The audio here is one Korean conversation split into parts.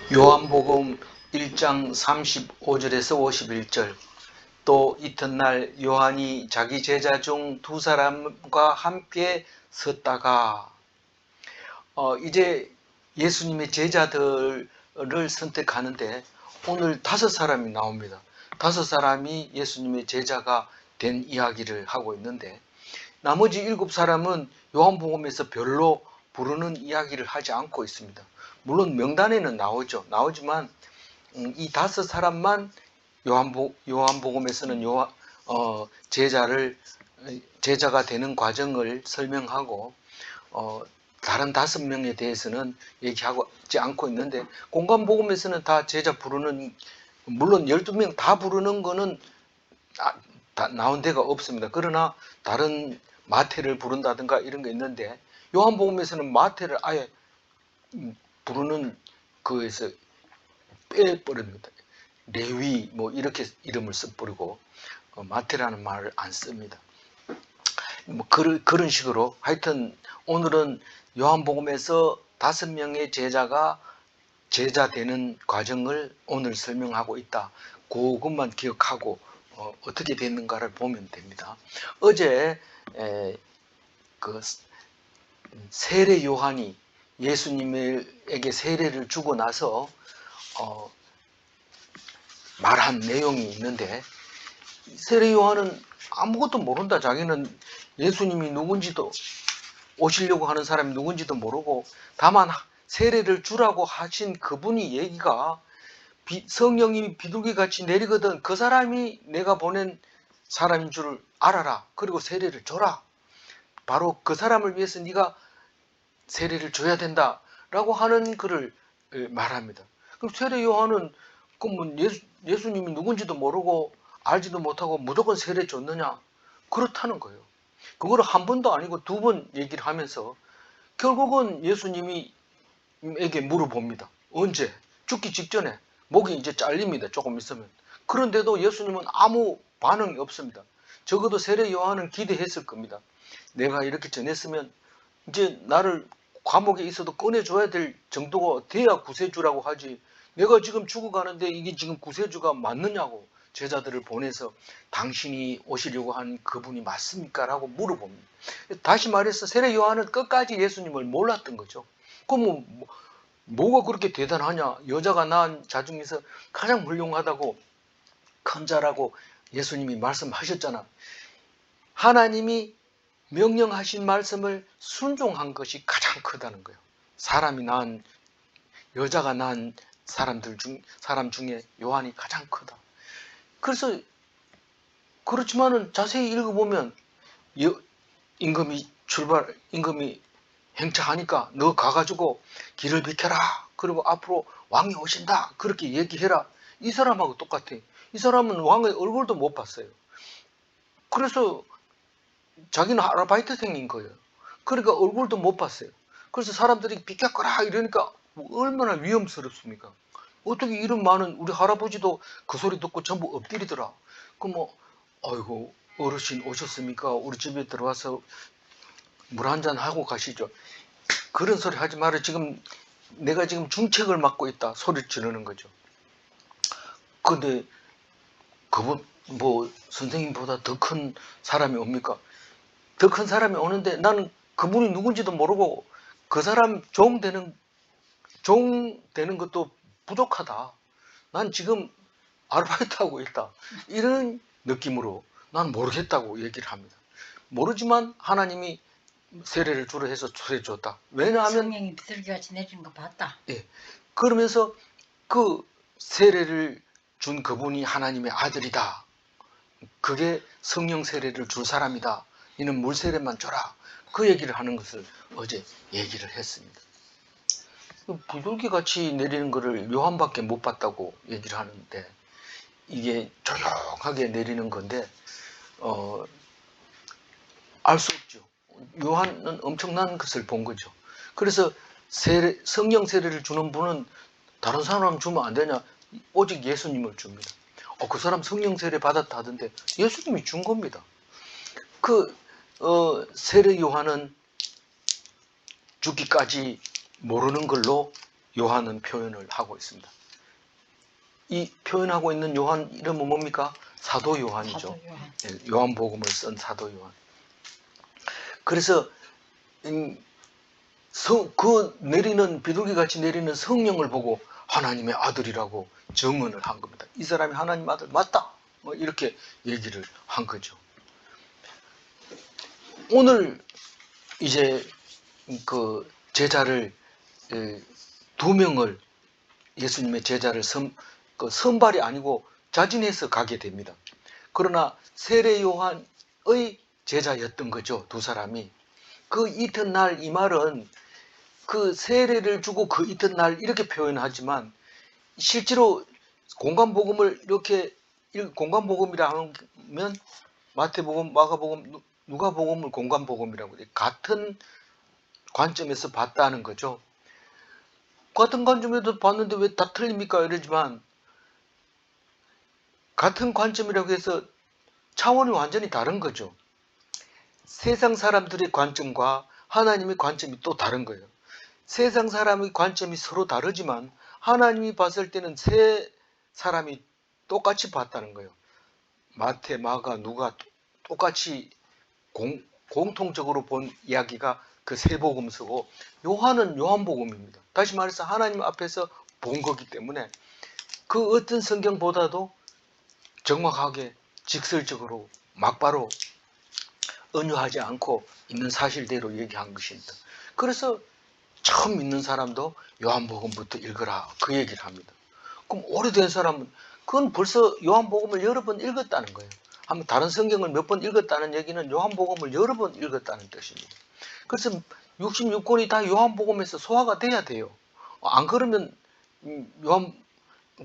요한복음 1장 35절에서 51절. 또 이튿날 요한이 자기 제자 중 두 사람과 함께 섰다가 이제 예수님의 제자들을 선택하는데 오늘 5사람이 나옵니다. 5사람이 예수님의 제자가 된 이야기를 하고 있는데 나머지 7사람은 요한복음에서 별로 부르는 이야기를 하지 않고 있습니다. 물론 명단에는 나오지만 이 5사람만 요한복음에서는 제자가 되는 과정을 설명하고 다른 5명에 대해서는 얘기하지 않고 있는데 공관복음에서는 다 제자 부르는, 물론 12명 다 부르는 거는 나온 데가 없습니다. 그러나 다른 마태를 부른다든가 이런 게 있는데 요한복음에서는 마태를 아예 부르는 거에서 빼버립니다. 레위 뭐 이렇게 이름을 써버리고 마태라는 말을 안 씁니다. 뭐 그런 식으로 하여튼 오늘은 요한복음에서 5명의 제자가 제자 되는 과정을 오늘 설명하고 있다. 그것만 기억하고 어떻게 됐는가를 보면 됩니다. 어제 그 세례 요한이 예수님에게 세례를 주고 나서 말한 내용이 있는데 세례 요한은 아무것도 모른다. 자기는 예수님이 누군지도 오시려고 하는 사람이 누군지도 모르고 다만 세례를 주라고 하신 그분이 얘기가 성령이 비둘기같이 내리거든 그 사람이 내가 보낸 사람인 줄 알아라. 그리고 세례를 줘라. 바로 그 사람을 위해서 네가 세례를 줘야 된다라고 하는 글을 말합니다. 그럼 세례 요한은 예수님이 누군지도 모르고 알지도 못하고 무조건 세례 줬느냐? 그렇다는 거예요. 그거를 한 번도 아니고 2번 얘기를 하면서 결국은 예수님에게 물어봅니다. 언제? 죽기 직전에 목이 이제 잘립니다. 조금 있으면. 그런데도 예수님은 아무 반응이 없습니다. 적어도 세례 요한은 기대했을 겁니다. 내가 이렇게 전했으면 이제 나를 감옥에 있어도 꺼내줘야 될 정도가 돼야 구세주라고 하지. 내가 지금 죽어가는데 이게 지금 구세주가 맞느냐고 제자들을 보내서 당신이 오시려고 한 그분이 맞습니까? 라고 물어봅니다. 다시 말해서 세례 요한은 끝까지 예수님을 몰랐던 거죠. 그럼 뭐가 그렇게 대단하냐? 여자가 낳은 자 중에서 가장 훌륭하다고 큰 자라고 예수님이 말씀하셨잖아. 하나님이 명령하신 말씀을 순종한 것이 가장 크다는 거예요. 여자가 낳은 사람 중에 요한이 가장 크다. 그래서 그렇지만은 자세히 읽어보면 임금이 행차하니까 너 가가지고 길을 비켜라. 그리고 앞으로 왕이 오신다. 그렇게 얘기해라. 이 사람하고 똑같아. 이 사람은 왕의 얼굴도 못 봤어요. 그래서 자기는 아르바이트생인 거예요. 그러니까 얼굴도 못 봤어요. 그래서 사람들이 비켜거라 이러니까 얼마나 위험스럽습니까? 어떻게 이런 많은 우리 할아버지도 그 소리 듣고 전부 엎드리더라. 그럼 아이고 어르신 오셨습니까? 우리 집에 들어와서 물 한잔 하고 가시죠. 그런 소리 하지 마라. 내가 지금 중책을 맡고 있다. 소리 지르는 거죠. 근데 그분 선생님보다 더 큰 사람이 옵니까? 더 큰 사람이 오는데 나는 그분이 누군지도 모르고 그 사람 종 되는 것도 부족하다. 난 지금 아르바이트 하고 있다. 이런 느낌으로 난 모르겠다고 얘기를 합니다. 모르지만 하나님이 세례를 주로 해서 세례 줬다. 왜냐하면 성령이 비둘기같이 내리는 거 봤다. 예. 그러면서 그 세례를 준 그분이 하나님의 아들이다. 그게 성령 세례를 줄 사람이다. 이는 물 세례만 줘라. 그 얘기를 하는 것을 어제 얘기를 했습니다. 비둘기 같이 내리는 것을 요한밖에 못 봤다고 얘기를 하는데 이게 조용하게 내리는 건데 알 수 없죠. 요한은 엄청난 것을 본 거죠. 그래서 성령 세례를 주는 분은 다른 사람 주면 안 되냐? 오직 예수님을 줍니다. 그 사람 성령 세례 받았다 하던데 예수님이 준 겁니다. 세례 요한은 죽기까지 모르는 걸로 요한은 표현을 하고 있습니다. 이 표현하고 있는 요한 이름은 뭡니까? 사도 요한이죠. 사도 요한. 요한복음을 쓴 사도 요한. 그래서 그 비둘기같이 내리는 성령을 보고 하나님의 아들이라고 증언을 한 겁니다. 이 사람이 하나님 아들 맞다. 뭐 이렇게 얘기를 한 거죠. 오늘 이제 그 제자를 두 명을 예수님의 제자를 선발이 아니고 자진해서 가게 됩니다. 그러나 세례 요한의 제자였던 거죠. 두 사람이. 그 이튿날 이 말은 그 세례를 주고 그 이튿날 이렇게 표현하지만 실제로 공간복음을 이렇게 공간복음이라 하면 마태복음, 마가복음, 누가복음을 공간복음이라고 해요. 같은 관점에서 봤다는 거죠. 같은 관점에서 봤는데 왜 다 틀립니까? 이러지만 같은 관점이라고 해서 차원이 완전히 다른 거죠. 세상 사람들의 관점과 하나님의 관점이 또 다른 거예요. 세상 사람의 관점이 서로 다르지만 하나님이 봤을 때는 세 사람이 똑같이 봤다는 거예요. 마태, 마가, 누가 똑같이 공통적으로 본 이야기가 그 세 복음서고 요한은 요한복음입니다. 다시 말해서 하나님 앞에서 본 거기 때문에 그 어떤 성경보다도 정확하게 직설적으로 막바로 은유하지 않고 있는 사실대로 얘기한 것입니다. 그래서 처음 믿는 사람도 요한복음부터 읽어라 그 얘기를 합니다. 그럼 오래된 사람은 그건 벌써 요한복음을 여러 번 읽었다는 거예요. 한번 다른 성경을 몇 번 읽었다는 얘기는 요한복음을 여러 번 읽었다는 뜻입니다. 그래서 66권이 다 요한복음에서 소화가 돼야 돼요. 안 그러면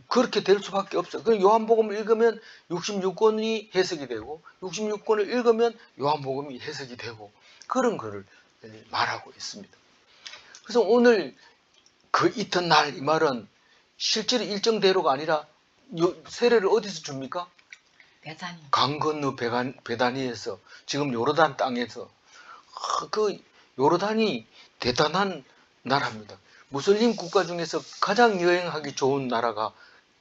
그렇게 될 수밖에 없어요. 그럼 요한복음을 읽으면 66권이 해석이 되고 66권을 읽으면 요한복음이 해석이 되고 그런 거를 말하고 있습니다. 그래서 오늘 그 이튿날 이 말은 실제로 일정대로가 아니라 세례를 어디서 줍니까? 베다니. 강 건너 베다니에서 지금 요르단 땅에서 그 요르단이 대단한 나라입니다. 무슬림 국가 중에서 가장 여행하기 좋은 나라가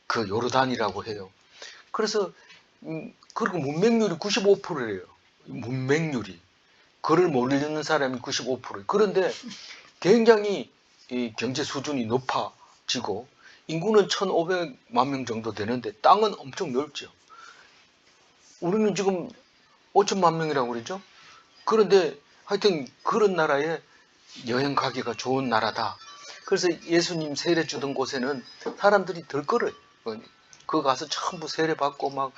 그 요르단이라고 해요. 그래서 그리고 문맹률이 95%예요. 문맹률이. 글을 못 읽는 사람이 95%예요. 그런데 굉장히 이 경제 수준이 높아지고 인구는 1,500만 명 정도 되는데 땅은 엄청 넓죠. 우리는 지금 5천만 명이라고 그러죠. 그런데 하여튼 그런 나라에 여행 가기가 좋은 나라다. 그래서 예수님 세례 주던 곳에는 사람들이 들끓어요. 그 가서 전부 세례 받고 막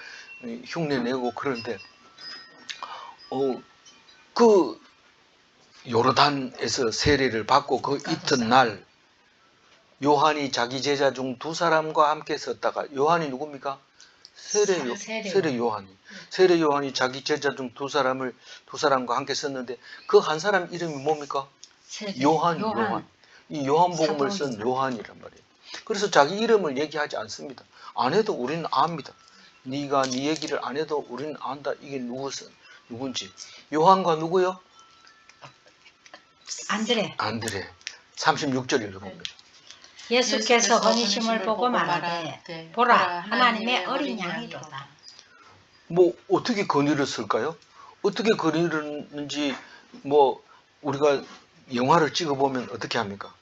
흉내 내고 그러는데 그 요르단에서 세례를 받고 그 이튿날 요한이 자기 제자 중 두 사람과 함께 섰다가 요한이 누굽니까? 세례 요한이. 세례 요한이 자기 제자 중 두 사람과 함께 섰는데 그 한 사람 이름이 뭡니까? 요한. 이 요한복음을 쓴 요한이란 말이에요. 그래서 자기 이름을 얘기하지 않습니다. 안 해도 우리는 압니다. 네가 네 얘기를 안 해도 우리는 안다. 이게 누군지. 요한과 누구요? 안드레. 36절 읽어봅니다. 예수께서 거니심을 보고 말하되 보라 하나님의 어린 양이로다. 뭐 어떻게 거닐었을까요? 어떻게 거닐었는지 뭐 우리가 영화를 찍어보면 어떻게 합니까?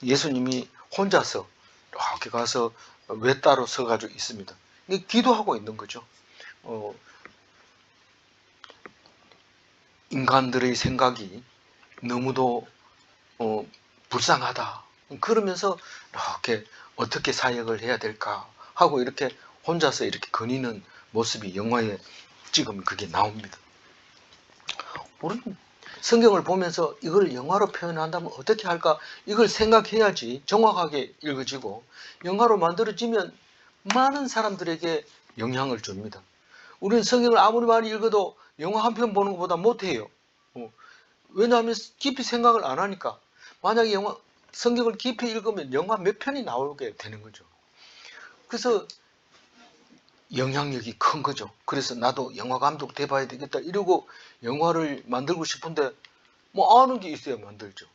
예수님이 혼자서 이렇게 가서 외따로 서가지고 있습니다. 기도하고 있는 거죠. 인간들의 생각이 너무도 불쌍하다. 그러면서 이렇게 어떻게 사역을 해야 될까 하고 이렇게 혼자서 이렇게 거니는 모습이 영화에 찍으면 그게 나옵니다. 우리는 성경을 보면서 이걸 영화로 표현한다면 어떻게 할까? 이걸 생각해야지 정확하게 읽어지고 영화로 만들어지면 많은 사람들에게 영향을 줍니다. 우리는 성경을 아무리 많이 읽어도 영화 한 편 보는 것보다 못해요. 왜냐하면 깊이 생각을 안 하니까. 만약에 성경을 깊이 읽으면 영화 몇 편이 나오게 되는 거죠. 그래서 영향력이 큰 거죠. 그래서 나도 영화 감독 돼봐야 되겠다 이러고 영화를 만들고 싶은데 뭐 아는 게 있어야 만들죠.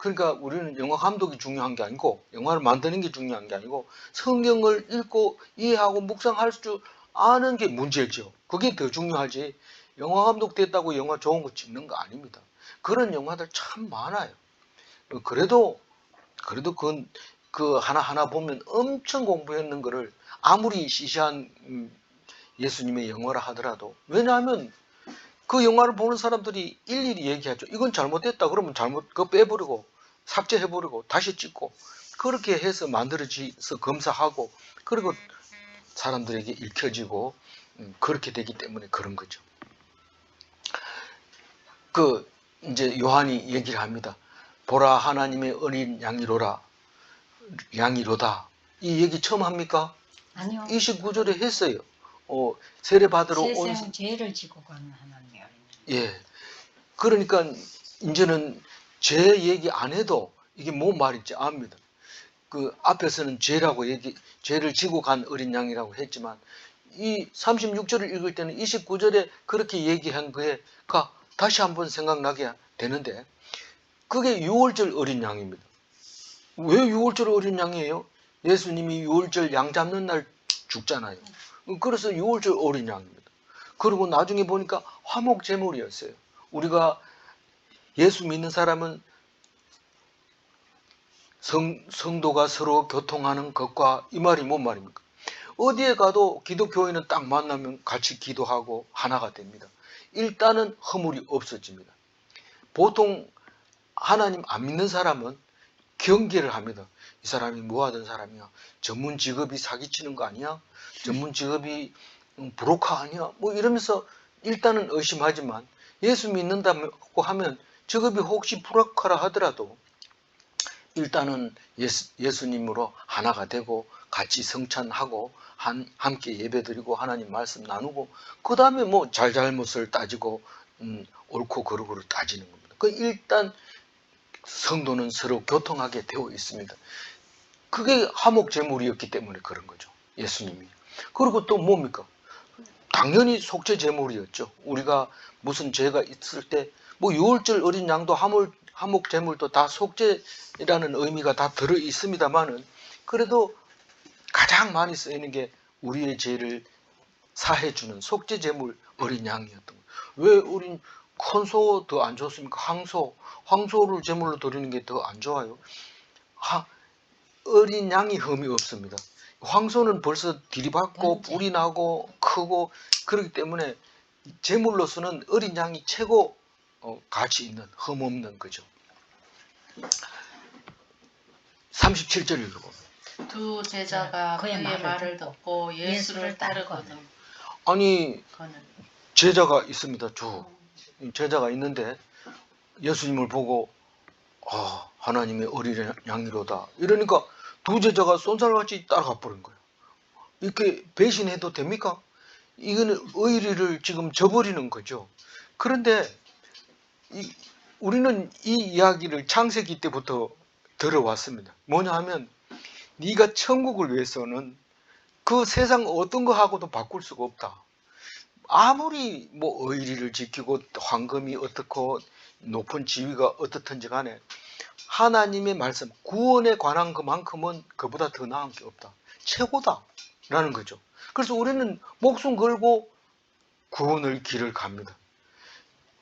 그러니까 우리는 영화 감독이 중요한 게 아니고 영화를 만드는 게 중요한 게 아니고 성경을 읽고 이해하고 묵상할 줄 아는 게 문제죠. 그게 더 중요하지. 영화 감독 됐다고 영화 좋은 거 찍는 거 아닙니다. 그런 영화들 참 많아요. 그래도 그건 그 하나하나 보면 엄청 공부했는 거를 아무리 시시한 예수님의 영화라 하더라도, 왜냐하면 그 영화를 보는 사람들이 일일이 얘기하죠. 이건 잘못됐다 그러면 그거 빼버리고 삭제해버리고 다시 찍고 그렇게 해서 만들어져서 검사하고 그리고 사람들에게 읽혀지고 그렇게 되기 때문에 그런 거죠. 그 이제 요한이 얘기를 합니다. 보라 하나님의 어린 양이로다. 이 얘기 처음 합니까? 아니요. 29절에 했어요. 세례 받으러 온 세상 죄를 지고 가는 하나님의 어린 양. 예. 그러니까 이제는 죄 얘기 안 해도 이게 뭔 말인지 압니다. 그 앞에서는 죄를 지고 간 어린 양이라고 했지만 이 36절을 읽을 때는 29절에 그렇게 얘기한 거에 다시 한번 생각나게 되는데 그게 6월절 어린 양입니다. 왜 6월절 어린 양이에요? 예수님이 6월절 양 잡는 날 죽잖아요. 그래서 6월절 어린 양입니다. 그리고 나중에 보니까 화목 제물이었어요. 우리가 예수 믿는 사람은 성도가 서로 교통하는 것과 이 말이 뭔 말입니까? 어디에 가도 기독교인은 딱 만나면 같이 기도하고 하나가 됩니다. 일단은 허물이 없어집니다. 보통 하나님 안 믿는 사람은 경계를 합니다. 이 사람이 뭐 하던 사람이야? 전문 직업이 사기치는 거 아니야? 전문 직업이 브로커 아니야? 뭐 이러면서 일단은 의심하지만 예수 믿는다고 하면 직업이 혹시 브로커라 하더라도 일단은 예수님으로 하나가 되고 같이 성찬하고 함께 예배드리고 하나님 말씀 나누고 그 다음에 뭐 잘잘못을 따지고 옳고 그르고를 따지는 겁니다. 그 일단 성도는 서로 교통하게 되어 있습니다. 그게 화목제물이었기 때문에 그런 거죠. 예수님이. 그리고 또 뭡니까? 당연히 속죄제물이었죠. 우리가 무슨 죄가 있을 때 뭐 유월절 어린 양도 화목제물도 다 속죄라는 의미가 다 들어 있습니다만은 그래도 가장 많이 쓰이는 게 우리의 죄를 사해주는 속죄제물 어린 양이었던 거예요. 왜 우린 큰 소 더 안 좋습니까? 황소를 제물로 드리는 게 더 안 좋아요. 어린 양이 흠이 없습니다. 황소는 벌써 디리받고 뿔이 나고 크고 그렇기 때문에 제물로서는 어린 양이 최고 가치 있는 흠 없는 거죠. 37절 읽어봅니다. 두 제자가 그의 말을 듣고 예수를 따르거든. 아니 제자가 있습니다. 제자가 있는데 예수님을 보고 하나님의 어린 양이로다 이러니까 두 제자가 쏜살같이 따라가 버린 거예요. 이렇게 배신해도 됩니까? 이거는 의리를 지금 저버리는 거죠. 그런데 우리는 이 이야기를 창세기 때부터 들어왔습니다. 뭐냐 하면 네가 천국을 위해서는 그 세상 어떤 거하고도 바꿀 수가 없다. 아무리 뭐 의리를 지키고 황금이 어떻고 높은 지위가 어떻든지 간에 하나님의 말씀 구원에 관한 것만큼은 그보다 더 나은 게 없다. 최고다 라는 거죠. 그래서 우리는 목숨 걸고 구원의 길을 갑니다.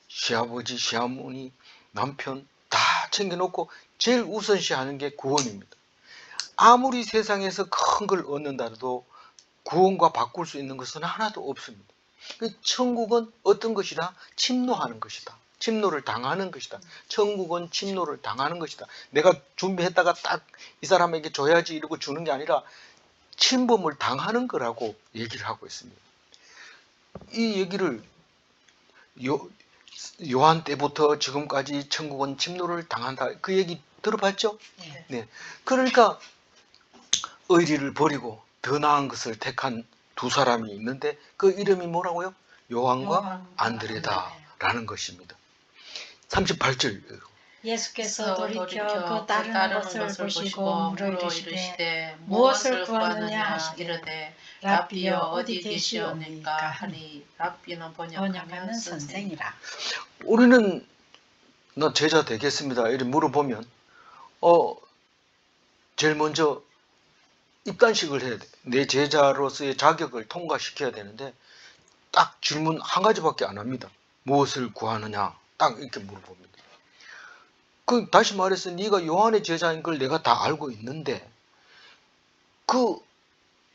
시아버지, 시어머니, 남편 다 챙겨놓고 제일 우선시하는 게 구원입니다. 아무리 세상에서 큰 걸 얻는다 해도 구원과 바꿀 수 있는 것은 하나도 없습니다. 천국은 어떤 것이다? 침노하는 것이다. 침노를 당하는 것이다. 천국은 침노를 당하는 것이다. 내가 준비했다가 딱 이 사람에게 줘야지 이러고 주는 게 아니라 침범을 당하는 거라고 얘기를 하고 있습니다. 이 얘기를 요한 때부터 지금까지 천국은 침노를 당한다. 그 얘기 들어봤죠? 네. 그러니까 의리를 버리고 더 나은 것을 택한 두 사람이 있는데 그 이름이 뭐라고요? 요한과 안드레다라는 것입니다. 38절. 예수께서 돌이켜 그 따르는 것을 보시고 물어 이르시되 무엇을 구하느냐 하시되 랍비여 어디 계시옵니까 하니 랍비는 번역하면 선생이라. 우리는 나 제자 되겠습니다 이렇게 물어보면 제일 먼저 입단식을 해야 돼. 내 제자로서의 자격을 통과시켜야 되는데 딱 질문 한 가지밖에 안 합니다. 무엇을 구하느냐? 딱 이렇게 물어봅니다. 다시 말해서 네가 요한의 제자인 걸 내가 다 알고 있는데 그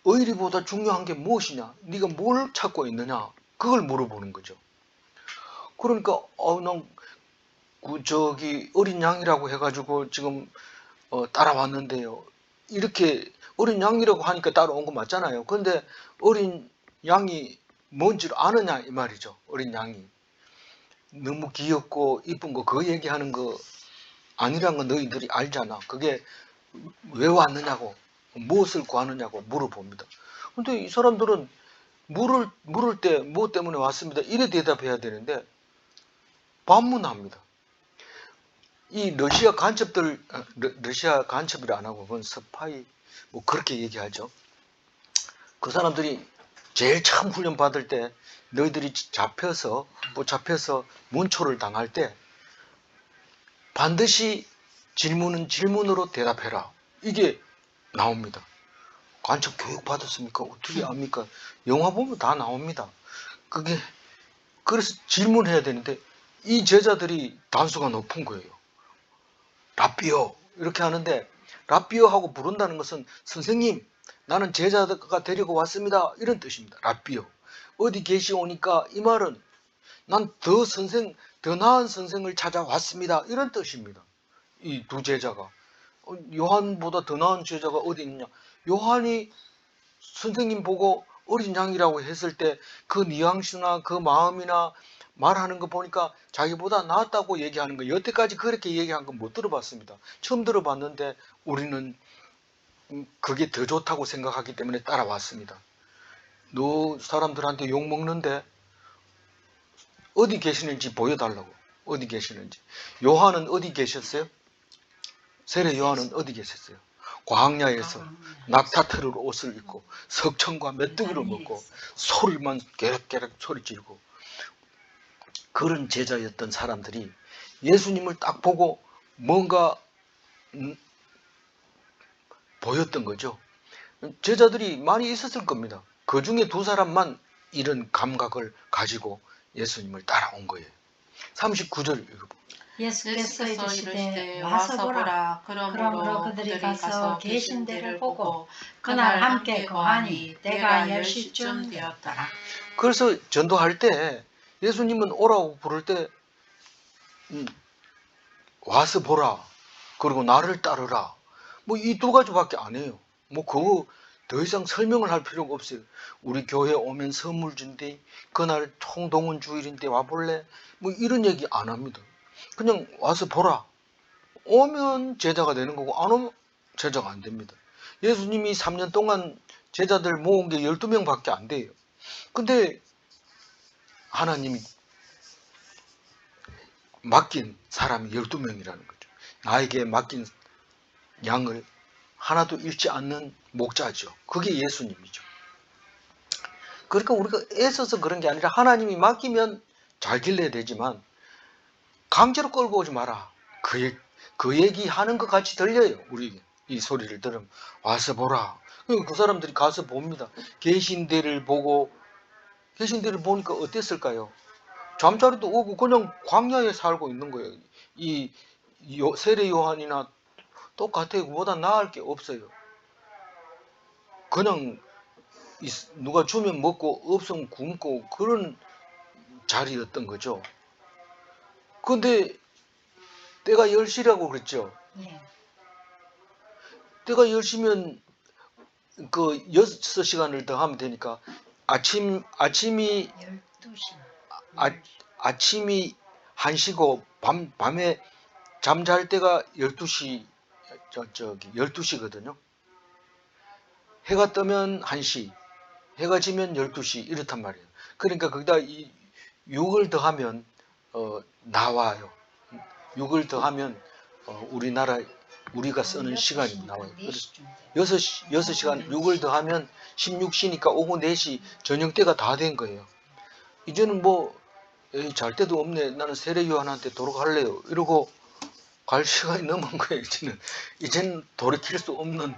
의리보다 중요한 게 무엇이냐? 네가 뭘 찾고 있느냐? 그걸 물어보는 거죠. 그러니까 난 저기 어린 양이라고 해가지고 지금 따라왔는데요. 이렇게 어린 양이라고 하니까 따라온 거 맞잖아요. 근데 어린 양이 뭔지를 아느냐 이 말이죠. 어린 양이 너무 귀엽고 이쁜 거 그 얘기하는 거 아니란 건 너희들이 알잖아. 그게 왜 왔느냐고 무엇을 구하느냐고 물어봅니다. 근데 이 사람들은 물을 때 뭐 때문에 왔습니다. 이래 대답해야 되는데 반문합니다. 이 러시아 간첩이라 안 하고 그건 스파이 뭐 그렇게 얘기하죠. 그 사람들이 제일 처음 훈련 받을 때 너희들이 잡혀서 문초를 당할 때 반드시 질문은 질문으로 대답해라. 이게 나옵니다. 간첩 교육 받았습니까? 어떻게 압니까? 영화 보면 다 나옵니다. 그래서 질문해야 되는데 이 제자들이 단수가 높은 거예요. 라삐어 이렇게 하는데 라삐어 하고 부른다는 것은 선생님 나는 제자가 데리고 왔습니다 이런 뜻입니다. 라삐어 어디 계시오니까 이 말은 난 더 나은 선생을 찾아왔습니다 이런 뜻입니다. 이 두 제자가 요한보다 더 나은 제자가 어디 있느냐. 요한이 선생님 보고 어린 양이라고 했을 때 그 뉘앙스나 그 마음이나 말하는 거 보니까 자기보다 낫다고 얘기하는 거 여태까지 그렇게 얘기한 건 못 들어봤습니다. 처음 들어봤는데 우리는 그게 더 좋다고 생각하기 때문에 따라왔습니다. 너 사람들한테 욕먹는데 어디 계시는지 보여달라고. 어디 계시는지. 요한은 어디 계셨어요? 세례 요한은 어디 계셨어요? 광야에서 낙타털을 옷을 입고 석청과 메뚜기를 먹고 소리만 깨락깨락 소리 지르고 그런 제자였던 사람들이 예수님을 딱 보고 뭔가 보였던 거죠. 제자들이 많이 있었을 겁니다. 그 중에 두 사람만 이런 감각을 가지고 예수님을 따라온 거예요. 39절 읽어봅니다. 예수께서 이르시되 와서 보라. 그러므로 그들이 가서 계신 데를 보고 그날 함께 거하니 때가 10시쯤 되었더라. 그래서 전도할 때 예수님은 오라고 부를 때 와서 보라. 그리고 나를 따르라. 뭐 이 두 가지밖에 안 해요. 뭐 그거 더 이상 설명을 할 필요가 없어요. 우리 교회 오면 선물 준대. 그날 총동원 주일인데 와볼래? 뭐 이런 얘기 안 합니다. 그냥 와서 보라. 오면 제자가 되는 거고 안 오면 제자가 안 됩니다. 예수님이 3년 동안 제자들 모은 게 12명밖에 안 돼요. 근데 하나님이 맡긴 사람이 12명이라는 거죠. 나에게 맡긴 양을 하나도 잃지 않는 목자죠. 그게 예수님이죠. 그러니까 우리가 애써서 그런 게 아니라 하나님이 맡기면 잘 길러야 되지만 강제로 끌고 오지 마라. 그 얘기하는 것 같이 들려요. 우리 이 소리를 들으면 와서 보라. 그 사람들이 가서 봅니다. 계신 데를 보니까 어땠을까요? 잠자리도 오고 그냥 광야에 살고 있는 거예요. 이 세례 요한이나 똑같아요. 그보다 나을 게 없어요. 그냥 누가 주면 먹고 없으면 굶고 그런 자리였던 거죠. 근데 때가 10시라고 그랬죠. 네. 때가 10시면 그 6시간을 더 하면 되니까 아침이 12시. 아침이 1시고 밤에 잠잘 때가 12시 12시거든요. 해가 뜨면 1시, 해가 지면 12시 이렇단 말이에요. 그러니까 거기다 이 6을 더하면 나와요. 6을 더하면 우리가 쓰는 시간이 나와요. 그래서 6시간 6을 더하면 16시니까 오후 4시 저녁 때가 다 된 거예요. 이제는 뭐 잘 때도 없네. 나는 세례 요한한테 돌아갈래요. 이러고 갈 시간이 넘은 거예요. 이제는 돌이킬 수 없는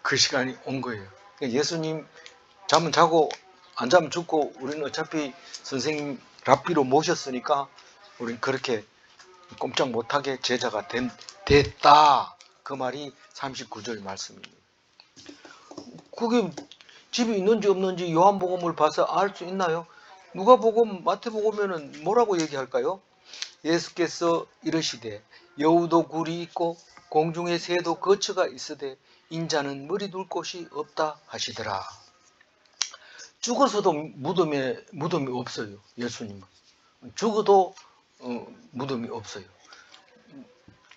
그 시간이 온 거예요. 그러니까 예수님 잠은 자고 안 자면 죽고 우리는 어차피 선생님 랍비로 모셨으니까 우리는 그렇게 꼼짝 못하게 제자가 됐다. 그 말이 39절 말씀입니다. 그게 집이 있는지 없는지 요한복음을 봐서 알 수 있나요? 누가복음, 마태복음에는 뭐라고 얘기할까요? 예수께서 이르시되 여우도 굴이 있고 공중에 새도 거처가 있으되 인자는 머리 둘 곳이 없다 하시더라. 죽어서도 무덤이 없어요. 예수님은 죽어도 무덤이 없어요.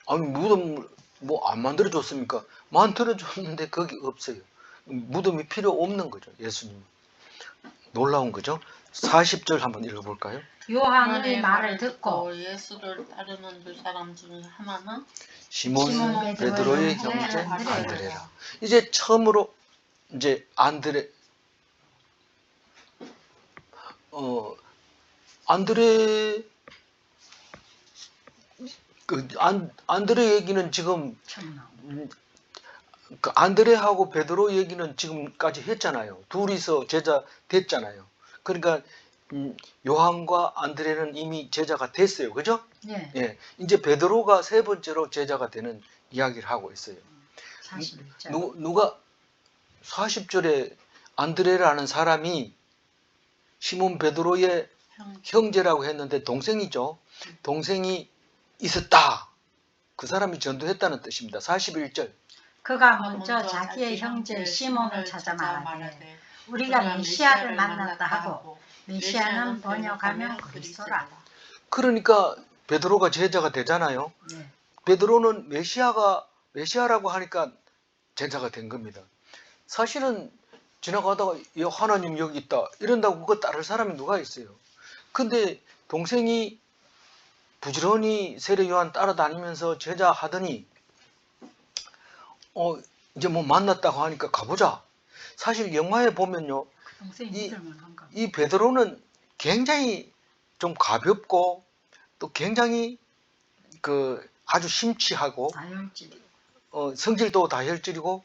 아니 무덤 뭐 안 만들어 줬습니까? 만들어 줬는데 거기 없어요. 무덤이 필요 없는 거죠. 예수님. 놀라운 거죠. 40절 한번 읽어볼까요? 요한의 말을 듣고 예수를 따르는 두 사람 중에 하나는 시몬 시몬 베드로의 베드로의 형제 안드레라. 안드레라. 이제 처음으로 이제 안드레 안드레 얘기는 지금 그 안드레하고 베드로 얘기는 지금까지 했잖아요. 둘이서 제자 됐잖아요. 그러니까 요한과 안드레는 이미 제자가 됐어요. 그죠? 예. 예. 이제 베드로가 세 번째로 제자가 되는 이야기를 하고 있어요. 41절. 누가 40절에 안드레라는 사람이 시몬 베드로의 형제라고 했는데 동생이죠. 동생이 있었다. 그 사람이 전도했다는 뜻입니다. 41절. 그가 먼저 자기의 형제 시몬을 찾아 말하되 우리가 메시아를 만났다 하고 메시아는 번역하면 그리스도라. 그러니까 베드로가 제자가 되잖아요. 네. 베드로는 메시아라고 하니까 제자가 된 겁니다. 사실은 지나가다가 하나님 여기 있다 이런다고 그거 따를 사람이 누가 있어요. 근데 동생이 부지런히 세례 요한 따라다니면서 제자 하더니 이제 뭐 만났다고 하니까 가보자. 사실 영화에 보면요, 이 베드로는 굉장히 좀 가볍고 또 굉장히 그 아주 심취하고 성질도 다혈질이고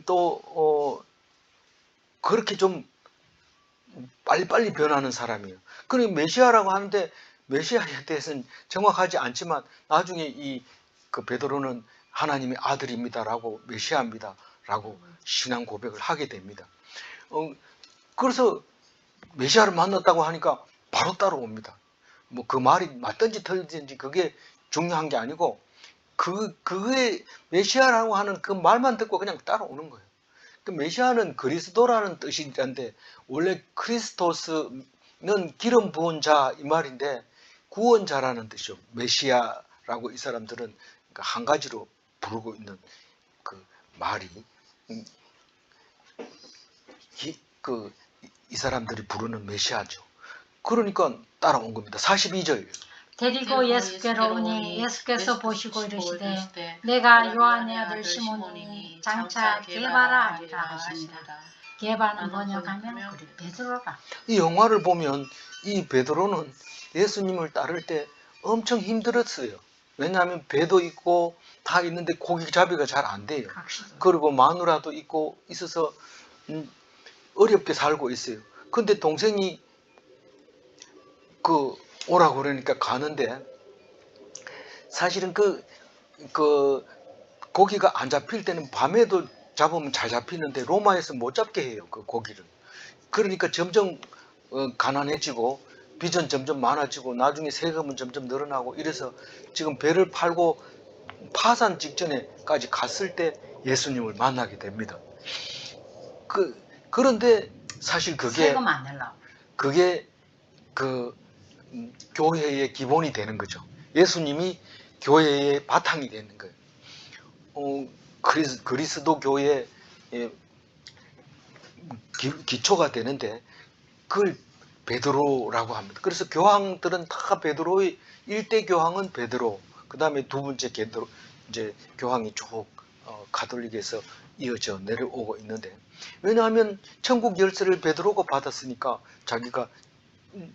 또 그렇게 좀 빨리빨리 변하는 사람이에요. 그러니까 메시아라고 하는데 메시아에 대해서는 정확하지 않지만 나중에 그 베드로는 하나님의 아들입니다라고 메시아입니다라고 신앙 고백을 하게 됩니다. 그래서 메시아를 만났다고 하니까 바로 따라옵니다. 뭐 그 말이 맞든지 틀리든지 그게 중요한 게 아니고 그의 메시아라고 하는 그 말만 듣고 그냥 따라오는 거예요. 그 메시아는 그리스도라는 뜻인데 원래 크리스토스는 기름 부은 자 이 말인데 구원자라는 뜻이죠. 메시아라고 이 사람들은 한 가지로 부르고 있는 그 말이 이 사람들이 부르는 메시아죠. 그러니까 따라온 겁니다. 42절. 데리고 예수께로 오니 예수께서 보시고 이르시되 내가 요한의 아들 시몬이니 장차 게바라 하리라 하십니다. 게바는 번역하면 그리 베드로라. 이 영화를 보면 이 베드로는 예수님을 따를 때 엄청 힘들었어요. 왜냐하면 배도 있고 다 있는데 고기 잡이가 잘 안 돼요. 그리고 마누라도 있고 있어서 어렵게 살고 있어요. 근데 동생이 오라고 그러니까 가는데 사실은 그 고기가 안 잡힐 때는 밤에도 잡으면 잘 잡히는데 로마에서 못 잡게 해요. 그 고기를. 그러니까 점점 가난해지고 빚은 점점 많아지고 나중에 세금은 점점 늘어나고 이래서 지금 배를 팔고 파산 직전에까지 갔을 때 예수님을 만나게 됩니다. 그런데 사실 그게 그 교회의 기본이 되는 거죠. 예수님이 교회의 바탕이 되는 거예요. 그리스도 교회의 기초가 되는데 그걸 베드로라고 합니다. 그래서 교황들은 다 베드로의 1대 교황은 베드로, 그 다음에 두 번째 이제 교황이 쭉 가톨릭에서 이어져 내려오고 있는데, 왜냐하면 천국 열쇠를 베드로가 받았으니까 자기가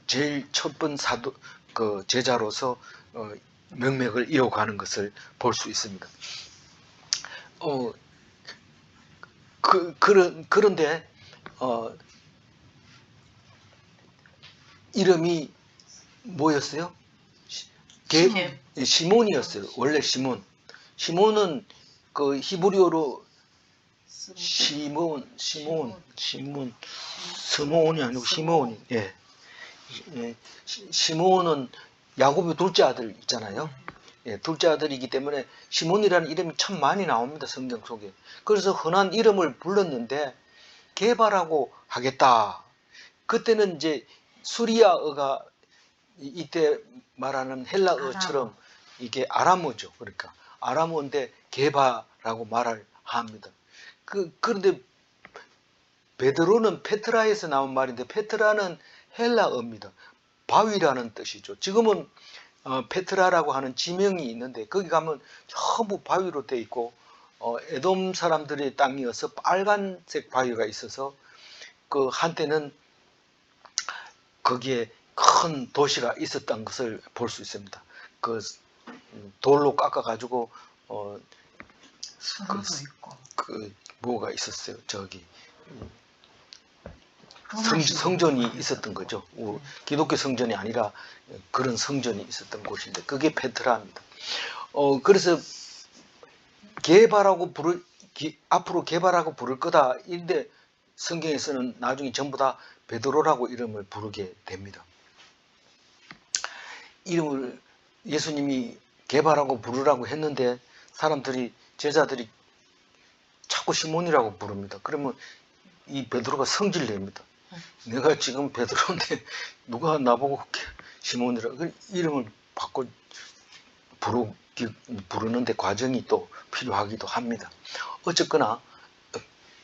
제일 첫 번 제자로서 명맥을 이어가는 것을 볼 수 있습니다. 그런데 이름이 뭐였어요? 시몬이었어요. 원래 시몬. 시몬은 그 히브리어로 스모온이 아니고 시몬이. 예. 시몬은 야곱의 둘째 아들 있잖아요. 예, 둘째 아들이기 때문에 시몬이라는 이름이 참 많이 나옵니다. 성경 속에. 그래서 흔한 이름을 불렀는데 게바라고 하겠다. 그때는 이제 수리아어가 이때 말하는 헬라어처럼 이게 아람어죠. 그러니까 아람어인데 게바라고 말을 합니다. 그런데 베드로는 페트라에서 나온 말인데 페트라는 헬라어입니다. 바위라는 뜻이죠. 지금은 페트라라고 하는 지명이 있는데 거기 가면 전부 바위로 되어 있고 에돔 사람들의 땅이어서 빨간색 바위가 있어서 그 한때는 거기에 큰 도시가 있었던 것을 볼 수 있습니다. 그 돌로 깎아 가지고 뭐가 있었어요. 저기 성전이 있었던 거죠. 기독교 성전이 아니라 그런 성전이 있었던 곳인데 그게 페트라입니다. 그래서 게바라고 앞으로 게바라고 부를 거다. 인데 성경에서는 나중에 전부 다 베드로라고 이름을 부르게 됩니다. 이름을 예수님이 게바라고 부르라고 했는데 제자들이 자꾸 시몬이라고 부릅니다. 그러면 이 베드로가 성질냅니다. 내가 지금 베드로인데 누가 나보고 시몬이라고 이름을 바꿔 부르는데 과정이 또 필요하기도 합니다. 어쨌거나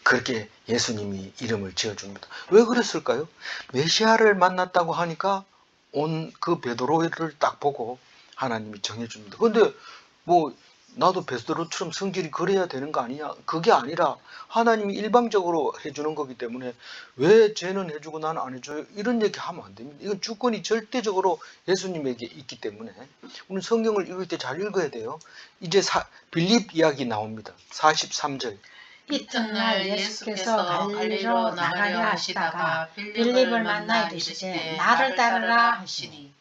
그렇게 예수님이 이름을 지어줍니다. 왜 그랬을까요? 메시아를 만났다고 하니까 온 그 베드로를 딱 보고 하나님이 정해줍니다. 근데 뭐 나도 베드로처럼 성질이 그래야 되는 거 아니냐? 그게 아니라 하나님이 일방적으로 해주는 거기 때문에 왜 쟤는 해주고 나는 안 해줘요? 이런 얘기 하면 안 됩니다. 이건 주권이 절대적으로 예수님에게 있기 때문에 우리 성경을 읽을 때 잘 읽어야 돼요. 이제 빌립 이야기 나옵니다. 43절. 이튿날 예수께서 갈릴리로 나가려 하시다가 빌립을 만나 이르시되 나를 따르라 하시니.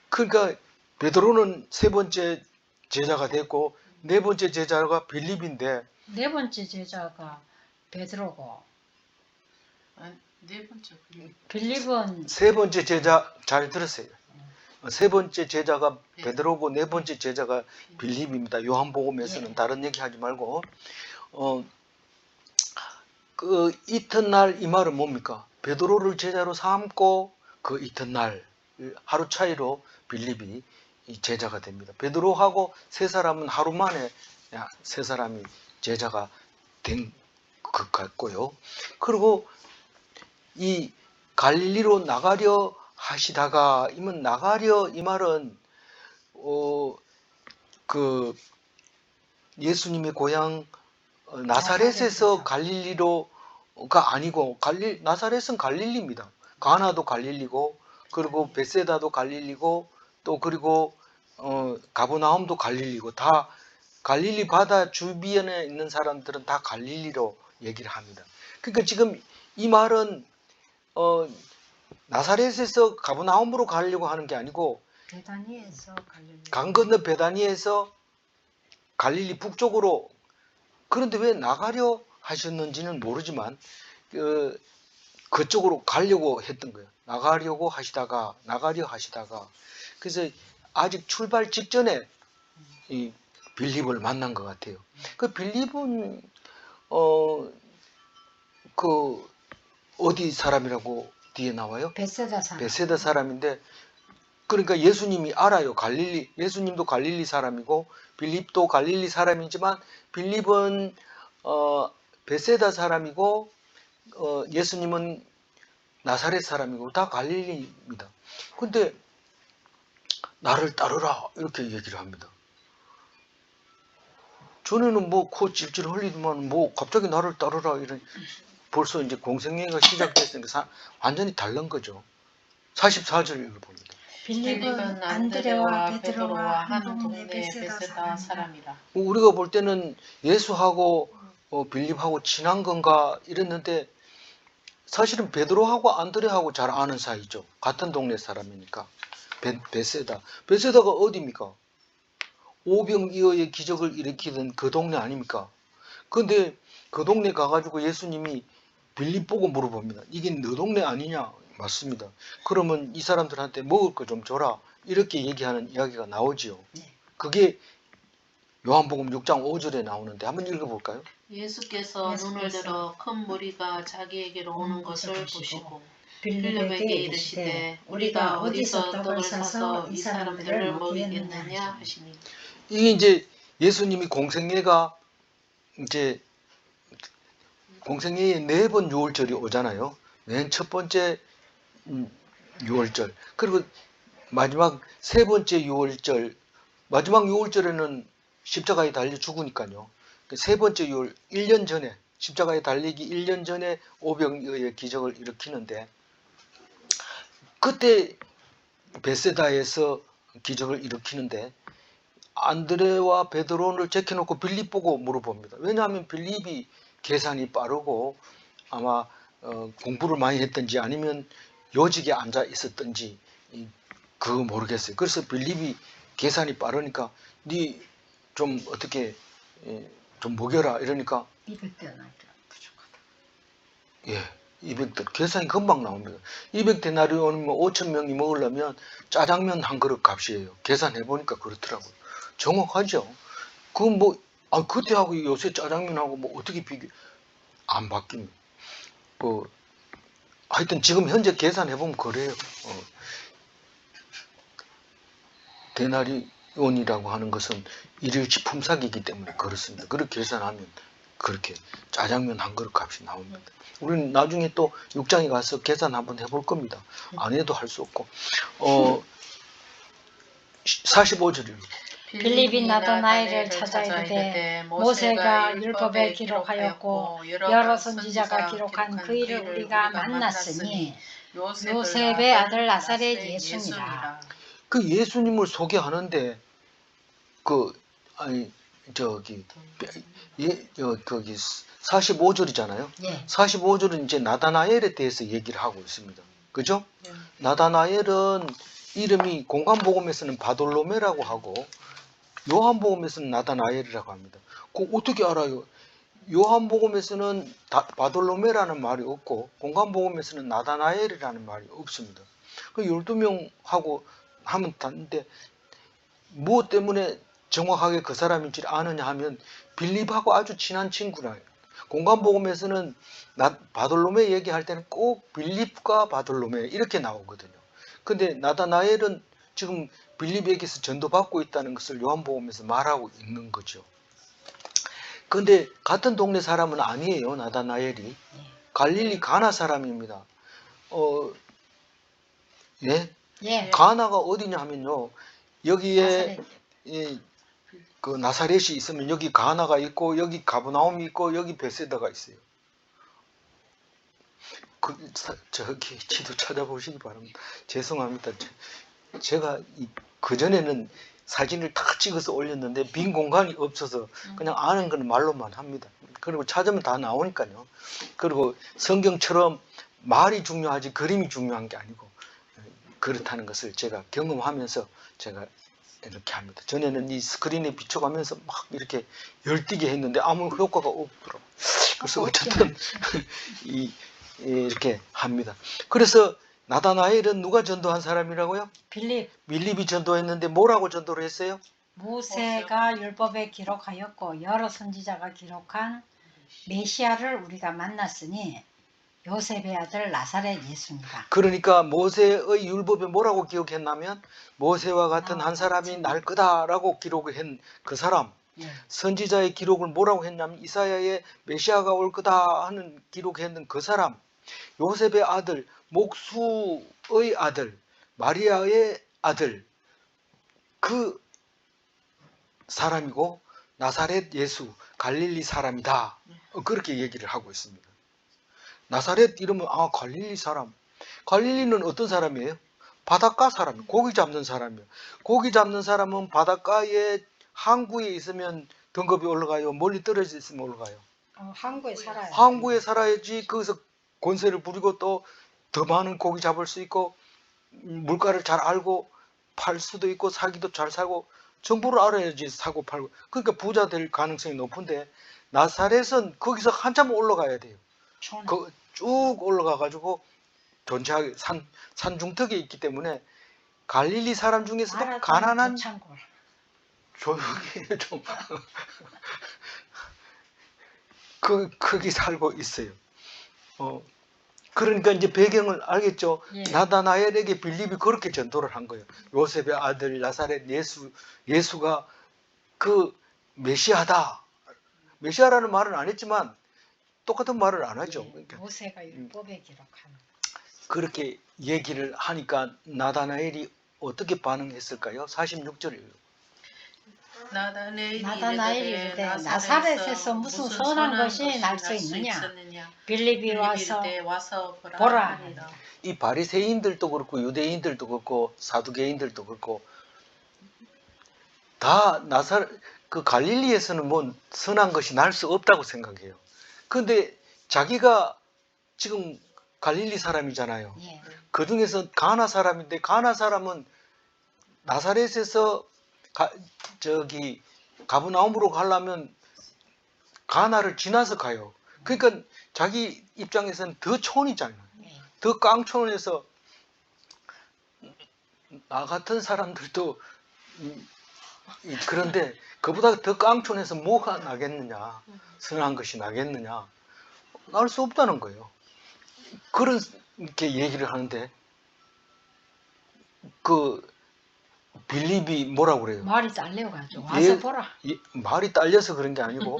그러니까 베드로는 세 번째 제자가 됐고 네 번째 제자가 빌립인데 네 번째 제자가 베드로고 네 번째 빌립은 세 번째 제자 잘 들으세요. 세 번째 제자가 베드로고 네 번째 제자가 빌립입니다. 요한복음에서는 다른 얘기 하지 말고 그 이튿날 이 말은 뭡니까? 베드로를 제자로 삼고 그 이튿날 하루 차이로 빌립이 제자가 됩니다. 베드로하고 세 사람은 하루 만에 세 사람이 제자가 된 것 같고요. 그리고 이 갈릴리로 나가려 하시다가 나가려 이 말은 그 예수님의 고향 나사렛에서 갈릴리로가 아니고 나사렛은 갈릴리입니다. 가나도 갈릴리고 그리고 베세다도 갈릴리고 또 그리고 가버나움도 갈릴리고 다 갈릴리 바다 주변에 있는 사람들은 다 갈릴리로 얘기를 합니다. 그러니까 지금 이 말은 나사렛에서 가버나움으로 가려고 하는 게 아니고 베다니에서 갈릴리 강 건너 베다니에서 갈릴리 북쪽으로. 그런데 왜 나가려 하셨는지는 모르지만 그쪽으로 가려고 했던 거예요. 나가려 하시다가 그래서 아직 출발 직전에 이 빌립을 만난 것 같아요. 그 빌립은 그 어디 사람이라고 뒤에 나와요? 베세다 사람인데 그러니까 예수님이 알아요. 예수님도 갈릴리 사람이고 빌립도 갈릴리 사람이지만 빌립은 베세다 사람이고 예수님은 나사렛 사람이고 다 갈릴리입니다. 근데 나를 따르라 이렇게 얘기를 합니다. 전에는 뭐 코 찔찔 흘리더만 뭐 갑자기 나를 따르라 이런 벌써 이제 공생애가 시작됐으니까 완전히 다른 거죠. 44절 읽어봅니다. 빌립은 안드레와 베드로와 한 동네 베세다 베세다 사람이라. 우리가 볼 때는 예수하고 빌립하고 친한 건가 이랬는데 사실은 베드로하고 안드레하고 잘 아는 사이죠. 같은 동네 사람이니까. 베세다. 베세다가 어디입니까? 오병이어의 기적을 일으키던 그 동네 아닙니까? 근데 그 동네 가가지고 예수님이 빌립 보고 물어봅니다. 이게 너 동네 아니냐? 맞습니다. 그러면 이 사람들한테 먹을 거 좀 줘라. 이렇게 얘기하는 이야기가 나오지요. 네. 그게 요한복음 6장 5절에 나오는데 한번 읽어볼까요? 예수께서 눈을 들어 큰 무리가 자기에게로 오는 것을 보시고 빌립에게 빌립에게 이르시되 우리가 어디서 떡을 사서 이 사람들을 먹이겠느냐 하시니. 이게 이제 예수님이 공생애가 이제 공생애에 4번 유월절이 오잖아요. 맨 첫 번째 유월절, 그리고 마지막 3번째 유월절, 마지막 유월절에는 십자가에 달려 죽으니까요. 3번째 유월, 1년 전에, 십자가에 달리기 1년 전에 오병이어의 기적을 일으키는데, 그때 베세다에서 기적을 일으키는데 안드레와 베드로를 제껴놓고 빌립 보고 물어봅니다. 왜냐하면 빌립이 계산이 빠르고 아마 공부를 많이 했든지 아니면 요직에 앉아 있었든지 그거 모르겠어요. 그래서 빌립이 계산이 빠르니까 니 좀 어떻게 좀 먹여라 이러니까 200데나리온 부족하다. 예, 200대 계산이 금방 나옵니다. 200데나리온이면 5,000명이 먹으려면 짜장면 한 그릇 값이에요. 계산해 보니까 그렇더라고요. 정확하죠. 그건 뭐 그때하고 요새 짜장면하고 뭐 어떻게 비교? 안 바뀝니다. 뭐 하여튼 지금 현재 계산해 보면 그래요. 데나리온이라고 하는 것은 일일치 품삯이기 때문에 그렇습니다. 그렇게 계산하면 그렇게 짜장면 한 그릇 값이 나옵니다. 우리는 나중에 또 6장에 가서 계산 한번 해볼 겁니다. 안 해도 할 수 없고 45절입니다. 빌립이 나다나엘을 찾아 이르되 모세가 율법에 기록하였고 여러 선지자가 기록한 그 일을 우리가 만났으니 요셉의 아들 나사렛 예수니라. 그 예수님을 소개하는데 거기 45절이잖아요. 예. 45절은 이제 나다나엘에 대해서 얘기를 하고 있습니다. 그죠? 나다나엘은 이름이 공관복음에서는 바돌로메라고 하고 요한복음에서는 나다나엘이라고 합니다. 그 어떻게 알아요? 요한복음에서는 바돌로메라는 말이 없고 공관복음에서는 나다나엘이라는 말이 없습니다. 그 12명하고 하면 다는데 무엇 때문에 정확하게 그 사람인지를 아느냐 하면 빌립하고 아주 친한 친구라. 공관복음에서는 바돌로메 얘기할 때는 꼭 빌립과 바돌로메 이렇게 나오거든요. 근데 나다나엘은 지금 빌립에게서 전도받고 있다는 것을 요한복음에서 말하고 있는 거죠. 근데 같은 동네 사람은 아니에요. 나다나엘이 갈릴리 가나 사람입니다. 예? 예. 가나가 어디냐 하면요, 여기에 그 나사렛이 있으면 여기 가나가 있고 여기 가브나움이 있고 여기 베세다가 있어요. 저기 지도 찾아보시기 바랍니다. 죄송합니다. 제가 그전에는 사진을 다 찍어서 올렸는데 빈 공간이 없어서 그냥 아는 건 말로만 합니다. 그리고 찾으면 다 나오니까요. 그리고 성경처럼 말이 중요하지 그림이 중요한 게 아니고 그렇다는 것을 제가 경험하면서 제가 이렇게 합니다. 전에는 이 스크린에 비춰가면서 막 이렇게 열띠게 했는데 아무 효과가 없더라고요. 그래서 어쨌든 이렇게 합니다. 그래서 나다나엘은 누가 전도한 사람이라고요? 빌립이 전도했는데 뭐라고 전도를 했어요? 모세가 율법에 기록하였고 여러 선지자가 기록한 메시아를 우리가 만났으니 요셉의 아들 나사렛 예수입니다. 그러니까 모세의 율법에 뭐라고 기록했냐면 모세와 같은 한 사람이 날 거다라고 기록을 한 그 사람. 선지자의 기록을 뭐라고 했냐면 이사야의 메시아가 올 거다 하는 기록했는 그 사람. 요셉의 아들, 목수의 아들, 마리아의 아들, 그 사람이고 나사렛 예수, 갈릴리 사람이다. 그렇게 얘기를 하고 있습니다. 나사렛 이러면 갈릴리 사람. 갈릴리는 어떤 사람이에요? 바닷가 사람, 고기 잡는 사람이요. 고기 잡는 사람은 바닷가에 항구에 있으면 등급이 올라가요. 멀리 떨어져 있으면 올라가요. 항구에 살아요. 항구에 살아야지 거기서 권세를 부리고 또 더 많은 고기 잡을 수 있고 물가를 잘 알고 팔 수도 있고 사기도 잘 사고 정보를 알아야지 사고 팔고 그러니까 부자 될 가능성이 높은데 나사렛은 거기서 한참 올라가야 돼요. 촌. 쭉 올라가 가지고 전체하게 산중턱에 있기 때문에 갈릴리 사람 중에서도 가난한 창골. 조용히 해 좀 거기 살고 있어요. 그러니까 이제 배경을 알겠죠. 예. 나다나엘에게 빌립이 그렇게 전도를 한 거예요. 요셉의 아들 나사렛 예수가 그 메시아다. 메시아라는 말은 안 했지만 똑같은 말을 안 하죠. 그러니까 모세가 율법에 기록한. 그렇게 얘기를 하니까 나다나엘이 어떻게 반응했을까요? 46절이에요. 나다나엘이 이르되 나사렛에서 무슨 선한 것이 날 수 있느냐? 빌립이 와서 보라. 이 바리새인들도 그렇고 유대인들도 그렇고 사두개인들도 그렇고 다 그 갈릴리에서는 뭐 선한 것이 날 수 없다고 생각해요. 근데 자기가 지금 갈릴리 사람이잖아요. 예. 그 중에서 가나 사람인데 가나 사람은 나사렛에서 가브나움으로 가려면 가나를 지나서 가요. 그러니까 자기 입장에서는 더 촌이잖아요. 예. 더 깡촌에서 나 같은 사람들도 그런데 그보다 더 깡촌에서 뭐가 나겠느냐, 선한 것이 나겠느냐, 날 수 없다는 거예요. 그렇게 얘기를 하는데 그 빌립이 뭐라고 그래요? 말이 딸려가지고 와서 보라. 말이 딸려서 그런 게 아니고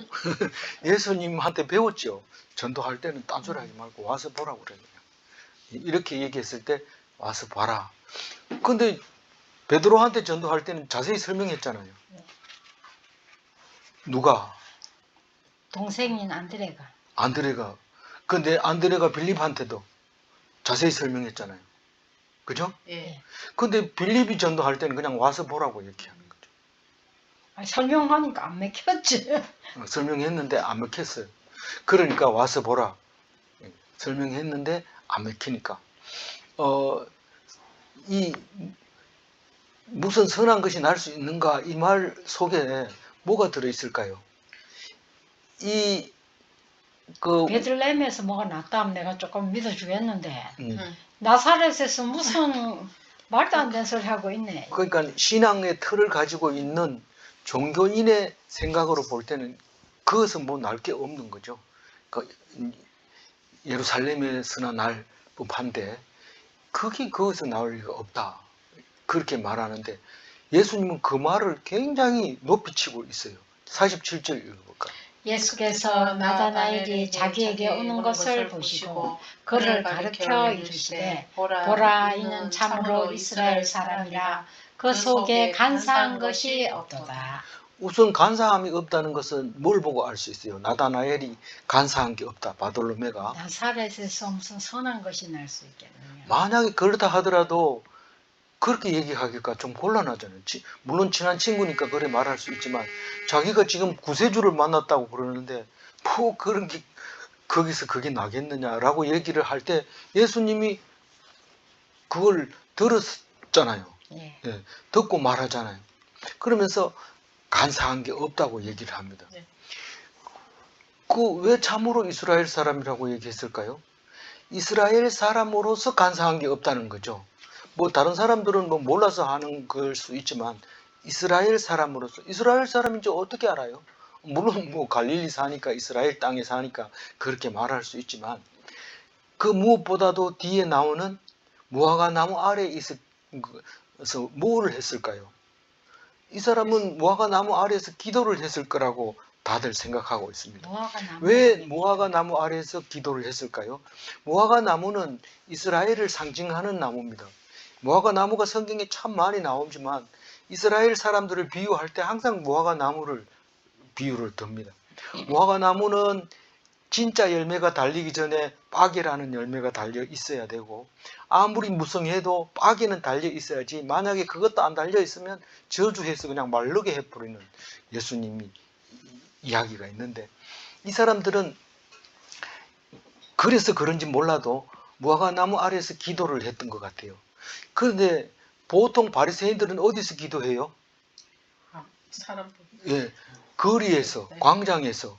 예수님한테 배웠죠. 전도할 때는 딴소리하지 말고 와서 보라고 그래요. 이렇게 얘기했을 때 와서 봐라. 근데 베드로한테 전도할 때는 자세히 설명했잖아요. 누가? 동생인 안드레가. 안드레가. 근데 안드레가 빌립한테도 자세히 설명했잖아요. 그죠? 예. 근데 빌립이 전도할 때는 그냥 와서 보라고 얘기하는 거죠. 설명하니까 안 맥혔지. 설명했는데 안 맥혔어요. 그러니까 와서 보라. 설명했는데 안 맥히니까. 이 무슨 선한 것이 날 수 있는가 이 말 속에 뭐가 들어있을까요? 베들레헴에서 뭐가 났다면 내가 조금 믿어주겠는데 음. 나사렛에서 무슨 말도 안 되는 소리 하고 있네. 그러니까 신앙의 틀을 가지고 있는 종교인의 생각으로 볼 때는 그것은 뭐 날 게 없는 거죠. 예루살렘에서나 날 법한데 거기서 나올 리가 없다. 그렇게 말하는데 예수님은 그 말을 굉장히 높이 치고 있어요. 47절 읽어볼까요? 예수께서 나다나엘이 자기에게 오는 것을 보시고 그를 가르쳐 이르시되 보라 이는 참으로 이스라엘 사람이라 그 속에 간사한 것이 없도다. 우선 간사함이 없다는 것은 뭘 보고 알 수 있어요? 나다나엘이 간사한 게 없다. 바돌로메가. 나사렛에서 무슨 선한 것이 날 수 있겠느냐. 만약에 그렇다 하더라도 그렇게 얘기하기가 좀 곤란하잖아요. 물론 친한 친구니까 그래 말할 수 있지만 자기가 지금 구세주를 만났다고 그러는데 뭐 그런 게 거기서 그게 나겠느냐라고 얘기를 할 때 예수님이 그걸 들었잖아요. 예. 예, 듣고 말하잖아요. 그러면서 간사한 게 없다고 얘기를 합니다. 네. 왜 참으로 이스라엘 사람이라고 얘기했을까요? 이스라엘 사람으로서 간사한 게 없다는 거죠. 뭐 다른 사람들은 뭐 몰라서 하는 걸 수 있지만 이스라엘 사람으로서 이스라엘 사람인지 어떻게 알아요? 물론 뭐 갈릴리 사니까 이스라엘 땅에 사니까 그렇게 말할 수 있지만 그 무엇보다도 뒤에 나오는 무화과 나무 아래에 있어서 뭐를 했을까요? 이 사람은 무화과 나무 아래에서 기도를 했을 거라고 다들 생각하고 있습니다. 왜 무화과 나무 아래에서 기도를 했을까요? 무화과 나무는 이스라엘을 상징하는 나무입니다. 무화과 나무가 성경에 참 많이 나오지만 이스라엘 사람들을 비유할 때 항상 무화과 나무를 비유를 듭니다. 무화과 나무는 진짜 열매가 달리기 전에 빠개라는 열매가 달려 있어야 되고, 아무리 무성해도 빠개는 달려 있어야지, 만약에 그것도 안 달려 있으면 저주해서 그냥 말르게 해버리는 예수님이 이야기가 있는데, 이 사람들은 그래서 그런지 몰라도 무화과나무 아래에서 기도를 했던 것 같아요. 그런데 보통 바리새인들은 어디서 기도해요? 사람들. 예, 거리에서, 네. 광장에서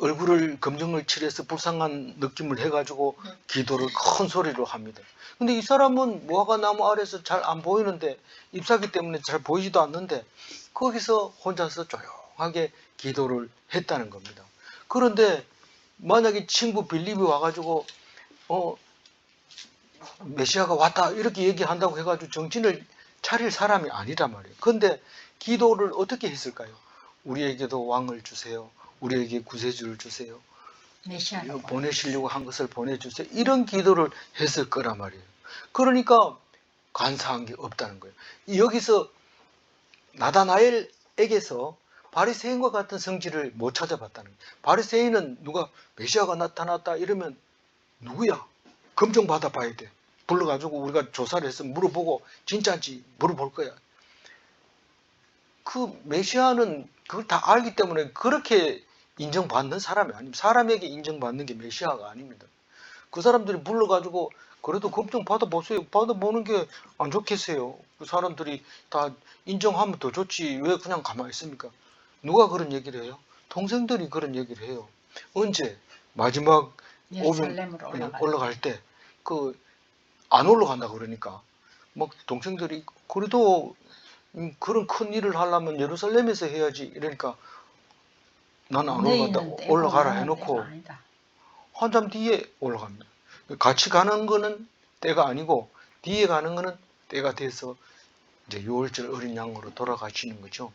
얼굴을 검정을 칠해서 불쌍한 느낌을 해가지고 기도를 큰 소리로 합니다. 근데 이 사람은 무화과나무 아래에서 잘 안 보이는데, 잎사귀 때문에 잘 보이지도 않는데 거기서 혼자서 조용하게 기도를 했다는 겁니다. 그런데 만약에 친구 빌립이 와가지고 메시아가 왔다 이렇게 얘기한다고 해가지고 정신을 차릴 사람이 아니란 말이에요. 근데 기도를 어떻게 했을까요? 우리에게도 왕을 주세요. 우리에게 구세주를 주세요. 메시아로 보내시려고 한 것을 보내주세요. 이런 기도를 했을 거란 말이에요. 그러니까 간사한 게 없다는 거예요. 여기서 나다나엘에게서 바리새인과 같은 성질을 못 찾아봤다는 거예요. 바리새인은 누가 메시아가 나타났다 이러면 누구야? 검증받아 봐야 돼. 불러가지고 우리가 조사를 해서 물어보고 진짜인지 물어볼 거야. 그 메시아는 그걸 다 알기 때문에 그렇게 인정받는 사람이 아닙니다. 사람에게 인정받는 게 메시아가 아닙니다. 그 사람들이 불러가지고 그래도 검증 받아보세요. 받아보는 게 안 좋겠어요. 그 사람들이 다 인정하면 더 좋지. 왜 그냥 가만히 있습니까? 누가 그런 얘기를 해요? 동생들이 그런 얘기를 해요. 언제? 마지막 예루살렘으로 올라갈 때 안 올라간다 그러니까 막 동생들이 그래도 그런 큰 일을 하려면 예루살렘에서 해야지 이러니까 난 안 올라간다. 올라가라 해놓고 한참 뒤에 올라갑니다. 같이 가는 거는 때가 아니고 뒤에 가는 거는 때가 돼서 이제 6월절 어린 양으로 돌아가시는 거죠.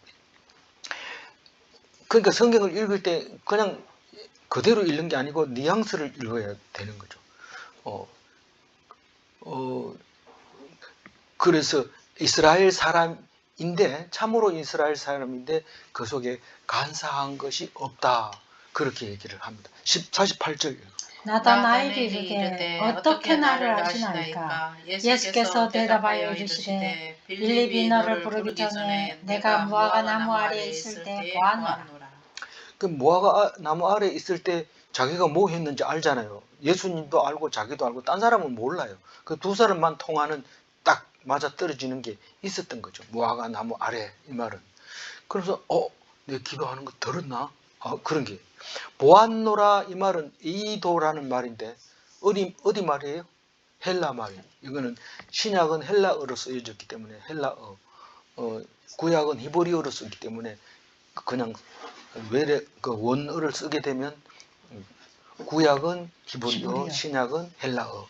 그러니까 성경을 읽을 때 그냥 그대로 읽는 게 아니고 뉘앙스를 읽어야 되는 거죠. 그래서 이스라엘 사람인데, 참으로 이스라엘 사람인데 그 속에 간사한 것이 없다. 그렇게 얘기를 합니다. 48절. 나다나엘이 이르되 어떻게 나를 아시나이까? 예수께서 대답하여 이르시되 빌립이 너를 부르기 전에 내가 무화과나무 아래에 있을 때 보았노라. 그 무화과나무 아래에 있을 때 자기가 뭐 했는지 알잖아요. 예수님도 알고 자기도 알고 딴 사람은 몰라요. 그 두 사람만 통하는 딱 맞아떨어지는 게 있었던 거죠. 무화과나무 아래 이 말은. 그래서 내 기도하는 거 들었나? 그런 게. 보았노라 이 말은 이도라는 말인데 어디 말이에요? 헬라 말이에요. 이거는 신약은 헬라어로 쓰여졌기 때문에 헬라어, 구약은 히브리어로 쓰기 때문에 그냥 그 원어를 쓰게 되면 구약은 히브리어, 신약은 헬라어.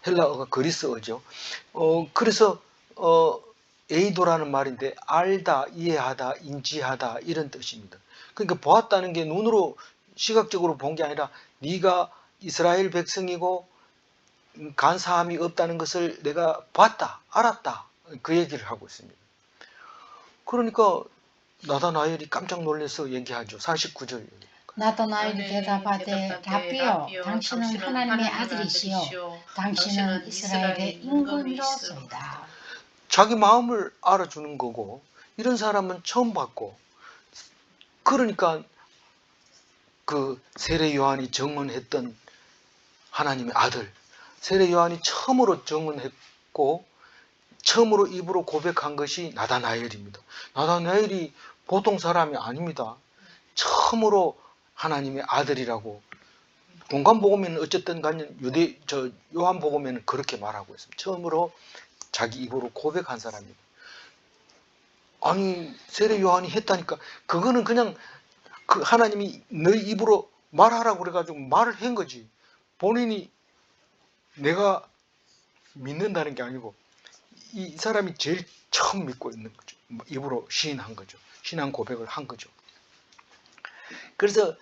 헬라어가 그리스어죠. 그래서 에이도라는 말인데 알다, 이해하다, 인지하다 이런 뜻입니다. 그러니까 보았다는 게 눈으로 시각적으로 본 게 아니라 네가 이스라엘 백성이고 간사함이 없다는 것을 내가 봤다, 알았다 그 얘기를 하고 있습니다. 그러니까 나다나엘이 깜짝 놀라서 얘기하죠. 49절. 나다나엘이 대답하되 라삐여 당신은 하나님의 아들이시요 당신은 이스라엘의 임금이로소이다. 자기 마음을 알아주는 거고 이런 사람은 처음 봤고, 그러니까 그 세례 요한이 증언했던 하나님의 아들, 세례 요한이 처음으로 증언했고 처음으로 입으로 고백한 것이 나다나엘입니다. 나다나엘이 보통 사람이 아닙니다. 처음으로 하나님의 아들이라고 공관복음에는 어쨌든 간에 요한복음에는 그렇게 말하고 있습니다. 처음으로 자기 입으로 고백한 사람입니다. 아니 세례 요한이 했다니까 그거는 그냥 그 하나님이 너희 입으로 말하라고 그래가지고 말을 한 거지. 본인이 내가 믿는다는 게 아니고 이 사람이 제일 처음 믿고 있는 거죠. 입으로 시인한 거죠. 신앙 고백을 한 거죠. 그래서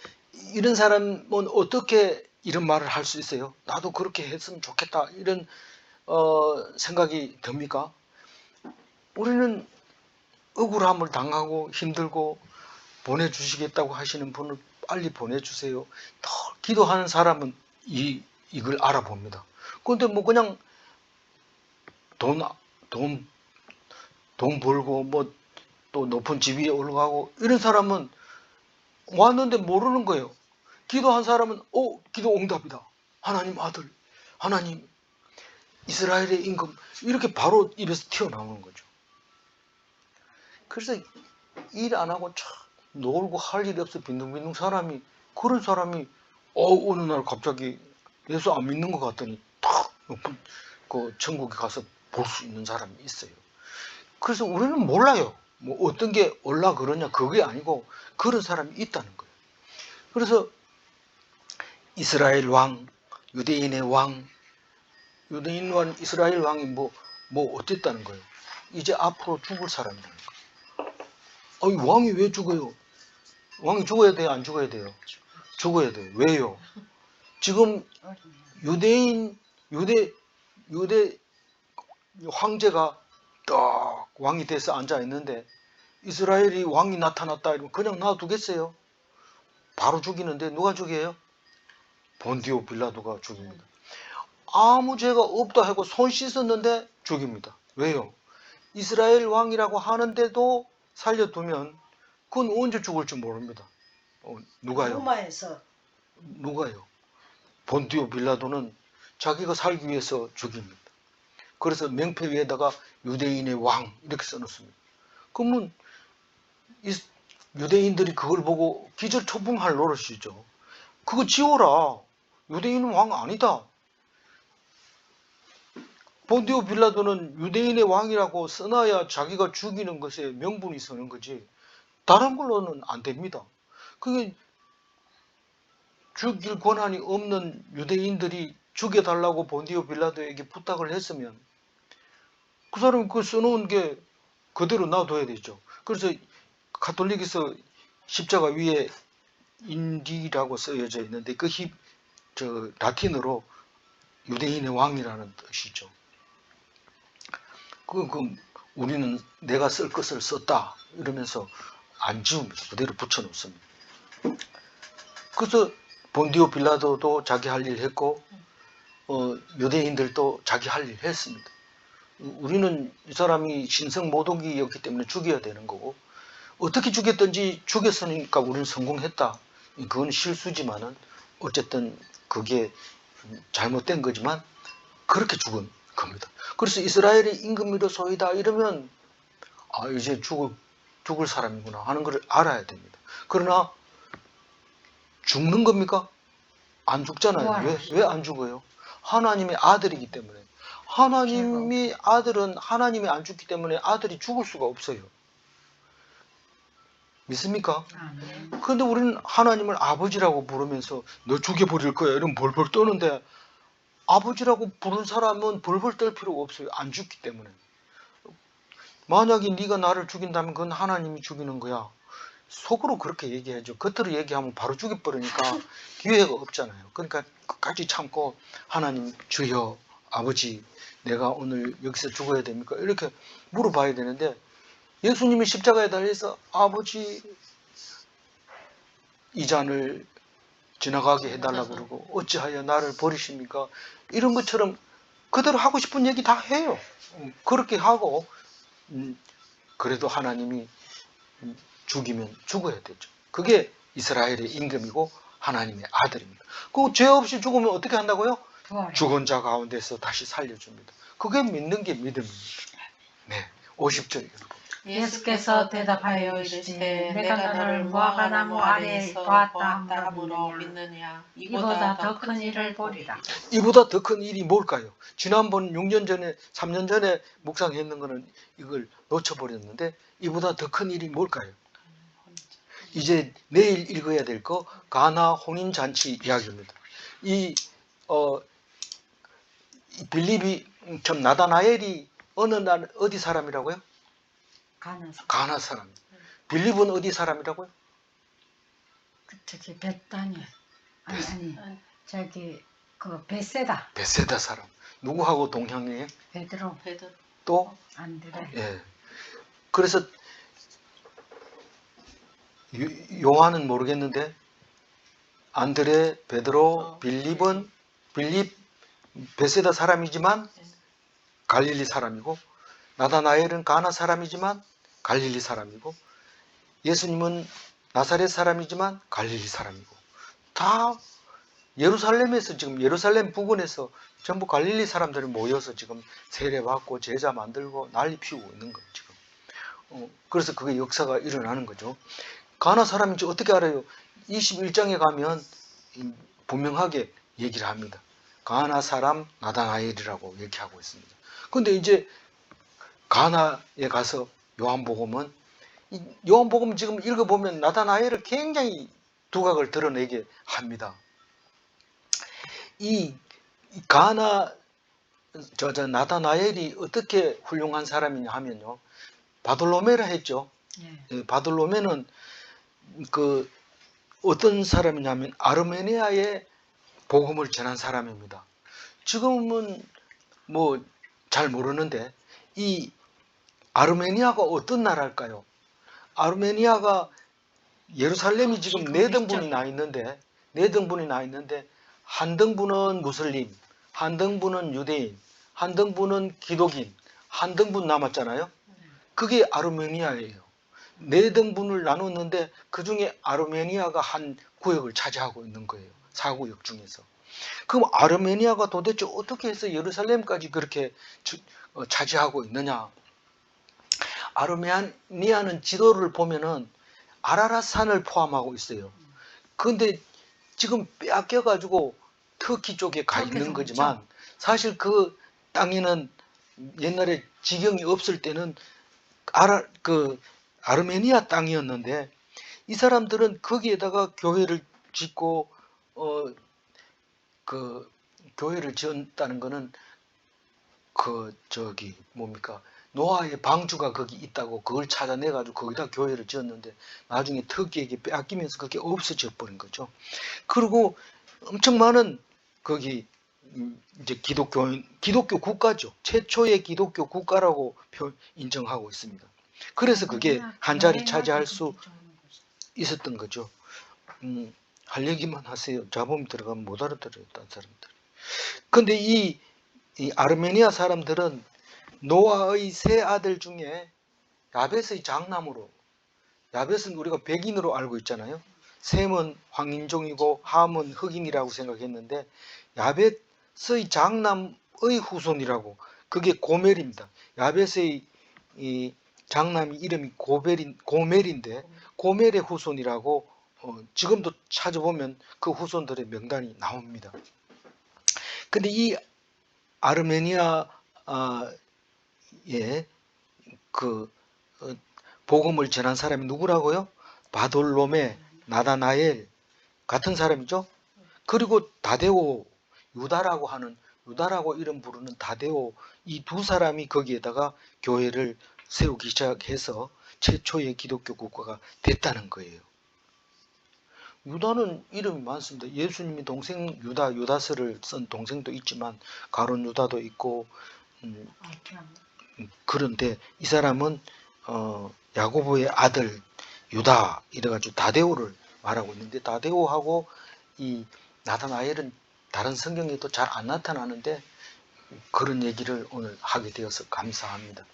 이런 사람은 어떻게 이런 말을 할 수 있어요? 나도 그렇게 했으면 좋겠다 이런 생각이 듭니까? 우리는 억울함을 당하고 힘들고 보내주시겠다고 하시는 분을 빨리 보내주세요. 더 기도하는 사람은 이걸 알아봅니다. 그런데 뭐 그냥 돈, 돈 벌고 뭐 또 높은 집 위에 올라가고 이런 사람은 왔는데 모르는 거예요. 기도한 사람은 기도 응답이다. 하나님 아들, 하나님 이스라엘의 임금 이렇게 바로 입에서 튀어나오는 거죠. 그래서 일 안 하고 참 놀고 할 일이 없어 빈둥빈둥 사람이 그런 사람이 어느 날 갑자기 예수 안 믿는 것 같더니 탁 높은 그 천국에 가서 볼 수 있는 사람이 있어요. 그래서 우리는 몰라요. 뭐 어떤 게 올라 그러냐 그게 아니고 그런 사람이 있다는 거예요. 그래서 이스라엘 왕, 유대인의 왕, 유대인 왕, 이스라엘 왕이 뭐 어땠다는 거예요. 이제 앞으로 죽을 사람이라는 거예요. 왕이 왜 죽어요? 왕이 죽어야 돼요? 안 죽어야 돼요? 죽어야 돼요. 왜요? 지금 유대 황제가 딱 왕이 돼서 앉아 있는데 이스라엘이 왕이 나타났다 이러면 그냥 놔두겠어요? 바로 죽이는데 누가 죽여요? 본디오 빌라도가 죽입니다. 아무 죄가 없다 하고 손 씻었는데 죽입니다. 왜요? 이스라엘 왕이라고 하는데도 살려두면 그건 언제 죽을지 모릅니다. 누가요? 로마에서 누가요? 본디오 빌라도는 자기가 살기 위해서 죽입니다. 그래서 명패 위에다가 유대인의 왕 이렇게 써놓습니다. 그러면 유대인들이 그걸 보고 기절초풍할 노릇이죠. 그거 지워라. 유대인은 왕 아니다. 본디오 빌라도는 유대인의 왕이라고 써놔야 자기가 죽이는 것에 명분이 서는 거지 다른 걸로는 안 됩니다. 그게 죽일 권한이 없는 유대인들이 죽여달라고 본디오 빌라도에게 부탁을 했으면 그 사람이 그 써놓은 게 그대로 놔둬야 되죠. 그래서 가톨릭에서 십자가 위에 인디라고 쓰여져 있는데 라틴어로 유대인의 왕이라는 뜻이죠. 우리는 내가 쓸 것을 썼다 이러면서 안 지웁니다. 그대로 붙여놓습니다. 그래서 본디오 빌라도도 자기 할 일 했고 유대인들도 자기 할 일 했습니다. 우리는 이 사람이 신성 모독이었기 때문에 죽여야 되는 거고 어떻게 죽였든지 죽였으니까 우리는 성공했다. 그건 실수지만은 어쨌든 그게 잘못된 거지만 그렇게 죽은 겁니다. 그래서 이스라엘의 임금이로소이다 이러면 이제 죽을 사람이구나 하는 걸 알아야 됩니다. 그러나 죽는 겁니까? 안 죽잖아요. 왜 안 죽어요? 하나님의 아들이기 때문에. 하나님의 아들은 하나님이 안 죽기 때문에 아들이 죽을 수가 없어요. 믿습니까? 그런데 우리는 하나님을 아버지라고 부르면서 너 죽여버릴 거야 이러면 벌벌 떠는데 아버지라고 부른 사람은 벌벌 떨 필요가 없어요. 안 죽기 때문에. 만약에 네가 나를 죽인다면 그건 하나님이 죽이는 거야. 속으로 그렇게 얘기하죠. 겉으로 얘기하면 바로 죽여버리니까 기회가 없잖아요. 그러니까 끝까지 참고 하나님 주여 아버지 내가 오늘 여기서 죽어야 됩니까? 이렇게 물어봐야 되는데 예수님이 십자가에 달려서 아버지 이 잔을 지나가게 해달라고 그러고 어찌하여 나를 버리십니까? 이런 것처럼 그대로 하고 싶은 얘기 다 해요. 그렇게 하고 그래도 하나님이 죽이면 죽어야 되죠. 그게 이스라엘의 임금이고 하나님의 아들입니다. 그 죄 없이 죽으면 어떻게 한다고요? 죽은 자 가운데서 다시 살려줍니다. 그게 믿는 게 믿음입니다. 네, 50절 예수께서 대답하여 이르시되 내가 너를 무화과나무 아래에 보았다 함으로 믿느냐 이보다 더 큰 일을 보리라. 이보다 더 큰 일이 뭘까요? 지난번 6년 전에 3년 전에 묵상했는 거는 이걸 놓쳐버렸는데 이보다 더 큰 일이 뭘까요? 이제 내일 읽어야 될 거 가나 혼인잔치 이야기입니다. 이 빌립이 나다나엘이 어느 날 어디 사람이라고요? 가나 사람. 빌립은 어디 사람이라고요? 저기 베다니 아니 저기 그 베세다 사람. 누구하고 동향이에요? 베드로 또 안드레. 예. 그래서 요한은 모르겠는데 안드레, 베드로, 빌립 베세다 사람이지만 갈릴리 사람이고, 나다나엘은 가나 사람이지만 갈릴리 사람이고, 예수님은 나사렛 사람이지만 갈릴리 사람이고, 다 예루살렘에서 지금 예루살렘 부근에서 전부 갈릴리 사람들이 모여서 지금 세례받고 제자 만들고 난리 피우고 있는 거예요 지금. 그래서 그게 역사가 일어나는 거죠. 가나 사람인지 어떻게 알아요? 21장에 가면 분명하게 얘기를 합니다. 가나 사람 나다나엘이라고 얘기하고 있습니다. 근데 이제 가나에 가서 요한복음 지금 읽어보면 나다나엘을 굉장히 두각을 드러내게 합니다. 이 가나 나다나엘이 어떻게 훌륭한 사람이냐 하면요, 바돌로메라 했죠. 바돌로메는 그 어떤 사람이냐면 아르메니아의 복음을 전한 사람입니다. 지금은 뭐 잘 모르는데 이 아르메니아가 어떤 나라일까요? 아르메니아가 예루살렘이 지금 네 등분이 나 있는데 한 등분은 무슬림, 한 등분은 유대인, 한 등분은 기독인, 한 등분 남았잖아요. 그게 아르메니아예요. 네 등분을 나눴는데 그 중에 아르메니아가 한 구역을 차지하고 있는 거예요. 4구역 중에서. 그럼 아르메니아가 도대체 어떻게 해서 예루살렘까지 그렇게 차지하고 있느냐? 아르메니아는 지도를 보면은 아라랏 산을 포함하고 있어요. 그런데 지금 빼앗겨가지고 터키 쪽에 가 있는 거지만 사실 그 땅에는 옛날에 지경이 없을 때는 아르메니아 땅이었는데 이 사람들은 거기에다가 교회를 짓고 교회를 지었다는 거는 노아의 방주가 거기 있다고 그걸 찾아내가지고 거기다 교회를 지었는데 나중에 터키에게 빼앗기면서 그게 없어져 버린 거죠. 그리고 엄청 많은 거기 이제 기독교 국가죠. 최초의 기독교 국가라고 인정하고 있습니다. 그래서 그게 한 자리 차지할 수 있었던 거죠. 할 얘기만 하세요. 잡음 들어가면 못 알아들어요, 딴 사람들. 근데 이 아르메니아 사람들은 노아의 세 아들 중에 야벳의 장남으로, 야벳은 우리가 백인으로 알고 있잖아요. 셈은 황인종이고 함은 흑인이라고 생각했는데 야벳의 장남의 후손이라고, 그게 고멜입니다. 야벳의 이 장남이 이름이 고멜인데 고멜의 후손이라고 지금도 찾아보면 그 후손들의 명단이 나옵니다. 근데 이 아르메니아의 복음을 전한 사람이 누구라고요? 바돌로메, 나다나엘 같은 사람이죠. 그리고 다데오, 유다라고 이름 부르는 다데오, 이 두 사람이 거기에다가 교회를 세우기 시작해서 최초의 기독교 국가가 됐다는 거예요. 유다는 이름이 많습니다. 예수님이 동생 유다스를 쓴 동생도 있지만 가룟 유다도 있고, 그런데 이 사람은 야고보의 아들 유다 이래가지고 다데오를 말하고 있는데, 다데오하고 이 나다나엘은 다른 성경에도 잘 안 나타나는데 그런 얘기를 오늘 하게 되어서 감사합니다.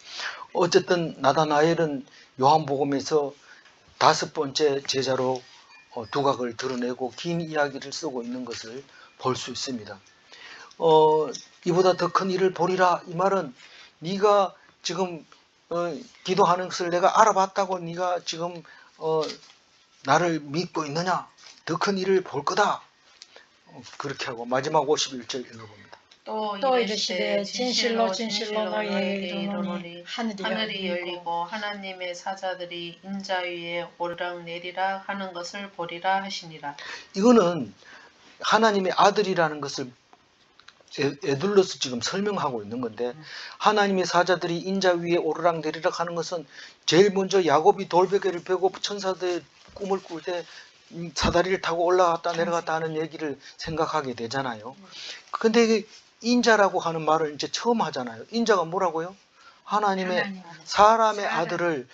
어쨌든 나다나엘은 요한복음에서 5번째 제자로 두각을 드러내고 긴 이야기를 쓰고 있는 것을 볼 수 있습니다. 이보다 더 큰 일을 보리라, 이 말은 네가 지금 기도하는 것을 내가 알아봤다고 네가 지금 나를 믿고 있느냐? 더 큰 일을 볼 거다. 그렇게 하고 마지막 51절 읽어봅니다. 또 이르시되 진실로 너희에게 이르노니 하늘이 열리고 하나님의 사자들이 인자 위에 오르락내리락 하는 것을 보리라 하시니라. 이거는 하나님의 아들이라는 것을 에둘러서 지금 설명하고 있는 건데, 하나님의 사자들이 인자 위에 오르락내리락 하는 것은 제일 먼저 야곱이 돌베개를 베고 천사들의 꿈을 꿀 때 사다리를 타고 올라갔다 내려갔다 하는 얘기를 생각하게 되잖아요. 근데 인자라고 하는 말을 이제 처음 하잖아요. 인자가 뭐라고요? 하나님의 사람의 아들을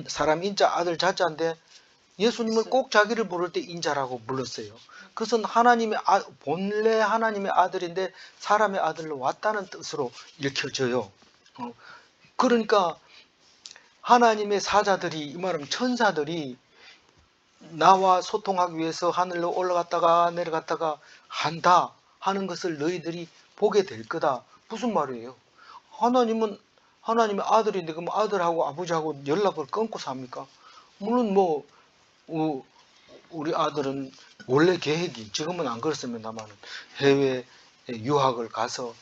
사람 인자 아들 자자인데 예수님을 꼭 자기를 부를 때 인자라고 불렀어요. 그것은 본래 하나님의 아들인데 사람의 아들로 왔다는 뜻으로 읽혀져요. 그러니까 하나님의 사자들이, 이 말은 천사들이 나와 소통하기 위해서 하늘로 올라갔다가 내려갔다가 한다 하는 것을 너희들이 보게 될 거다. 무슨 말이에요? 하나님은 하나님의 아들인데 그럼 아들하고 아버지하고 연락을 끊고 삽니까? 물론 우리 아들은 원래 계획이, 지금은 안 그렇습니다만, 해외 유학을 가서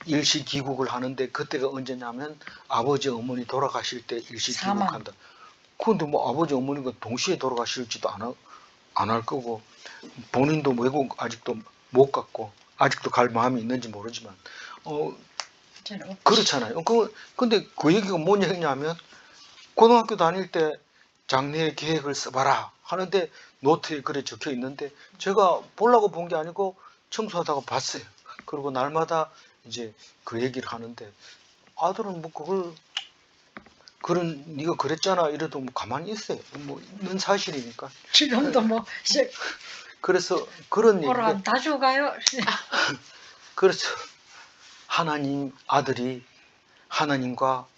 일시 귀국을 하는데, 그때가 언제냐면 아버지 어머니 돌아가실 때 일시 귀국한다. 그런데 아버지 어머니가 동시에 돌아가실지도 안 할 거고, 본인도 외국 아직도 못 갔고, 아직도 갈 마음이 있는지 모르지만 그렇잖아요. 근데 그 얘기가 뭔 얘기냐면, 고등학교 다닐 때 장래 계획을 써봐라 하는데 노트에 그래 적혀 있는데, 제가 보려고 본 게 아니고 청소하다가 봤어요. 그리고 날마다 이제 그 얘기를 하는데, 아들은 네가 그랬잖아 이래도 가만히 있어요. 있는 사실이니까. 지금도 그래서 그런 얘기가, 다 죽어요. 그래서 하나님 아들이 하나님과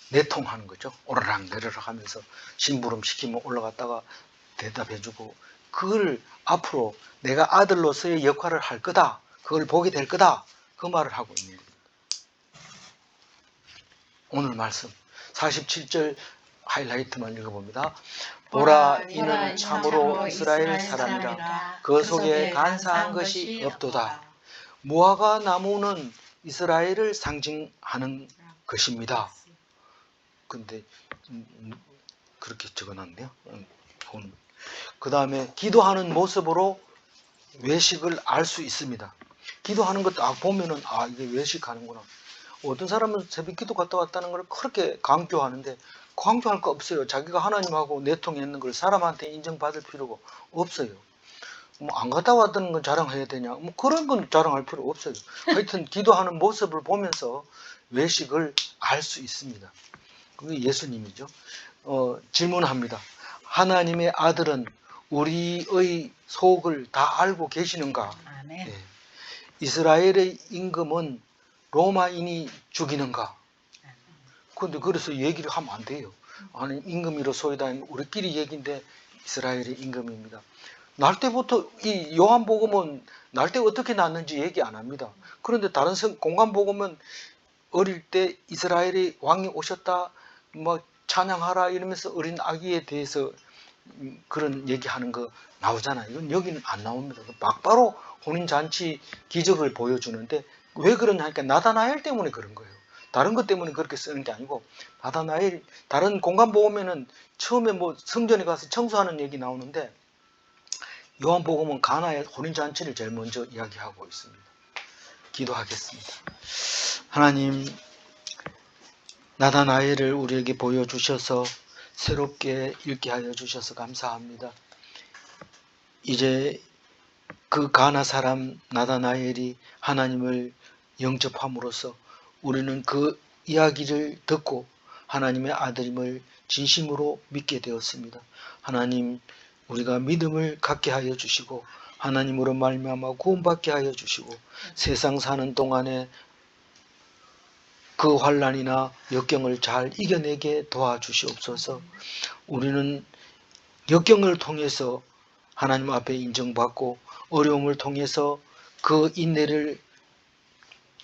내통하는 거죠. 오르락 내리락 하면서 심부름 시키면 올라갔다가 대답해주고, 그걸 앞으로 내가 아들로서의 역할을 할 거다, 그걸 보게 될 거다, 그 말을 하고 있는 겁니다. 오늘 말씀 47절 하이라이트만 읽어봅니다. 보라, 이는 참으로 이스라엘 사람이라 그 속에 간사한 것이 없도다. 무화과 나무는 이스라엘을 상징하는 것입니다. 근데 그렇게 적어놨네요. 그 다음에 기도하는 모습으로 외식을 알 수 있습니다. 기도하는 것도 보면은 이게 외식하는구나. 어떤 사람은 새벽 기도 갔다 왔다는 걸 그렇게 강조하는데, 강조할 거 없어요. 자기가 하나님하고 내통했는 걸 사람한테 인정받을 필요가 없어요. 안 갔다 왔다는 건 자랑해야 되냐? 그런 건 자랑할 필요 없어요. 하여튼 기도하는 모습을 보면서 외식을 알 수 있습니다. 그게 예수님이죠. 질문합니다. 하나님의 아들은 우리의 속을 다 알고 계시는가? 아멘. 네. 이스라엘의 임금은 로마인이 죽이는가? 그런데 그래서 얘기를 하면 안 돼요. 아니, 임금이로소이다. 우리끼리 얘기인데 이스라엘의 임금입니다. 날 때부터 이 요한복음은 날 때 어떻게 났는지 얘기 안 합니다. 그런데 다른 공간복음은 어릴 때 이스라엘의 왕이 오셨다, 찬양하라 이러면서 어린 아기에 대해서 그런 얘기하는 거 나오잖아요. 이건 여기는 안 나옵니다. 막바로 혼인잔치 기적을 보여주는데, 왜 그러냐 하니까 나다나엘 때문에 그런 거예요. 다른 것 때문에 그렇게 쓰는 게 아니고, 나다나엘, 다른 공간 보면은 처음에 성전에 가서 청소하는 얘기 나오는데, 요한복음은 가나의 혼인잔치를 제일 먼저 이야기하고 있습니다. 기도하겠습니다. 하나님, 나다나엘을 우리에게 보여주셔서 새롭게 읽게 하여 주셔서 감사합니다. 이제 그 가나 사람 나다나엘이 하나님을 영접함으로써 우리는 그 이야기를 듣고 하나님의 아들임을 진심으로 믿게 되었습니다. 하나님, 우리가 믿음을 갖게 하여 주시고 하나님으로 말미암아 구원받게 하여 주시고, 세상 사는 동안에 그 환난이나 역경을 잘 이겨내게 도와주시옵소서. 우리는 역경을 통해서 하나님 앞에 인정받고, 어려움을 통해서 그 인내를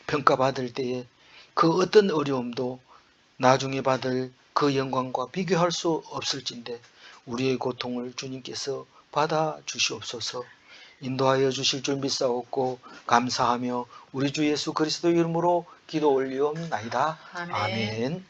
평가받을 때에 그 어떤 어려움도 나중에 받을 그 영광과 비교할 수 없을진데, 우리의 고통을 주님께서 받아 주시옵소서. 인도하여 주실 줄 믿사옵고 감사하며 우리 주 예수 그리스도 이름으로 기도 올리옵나이다. 아멘. 아멘.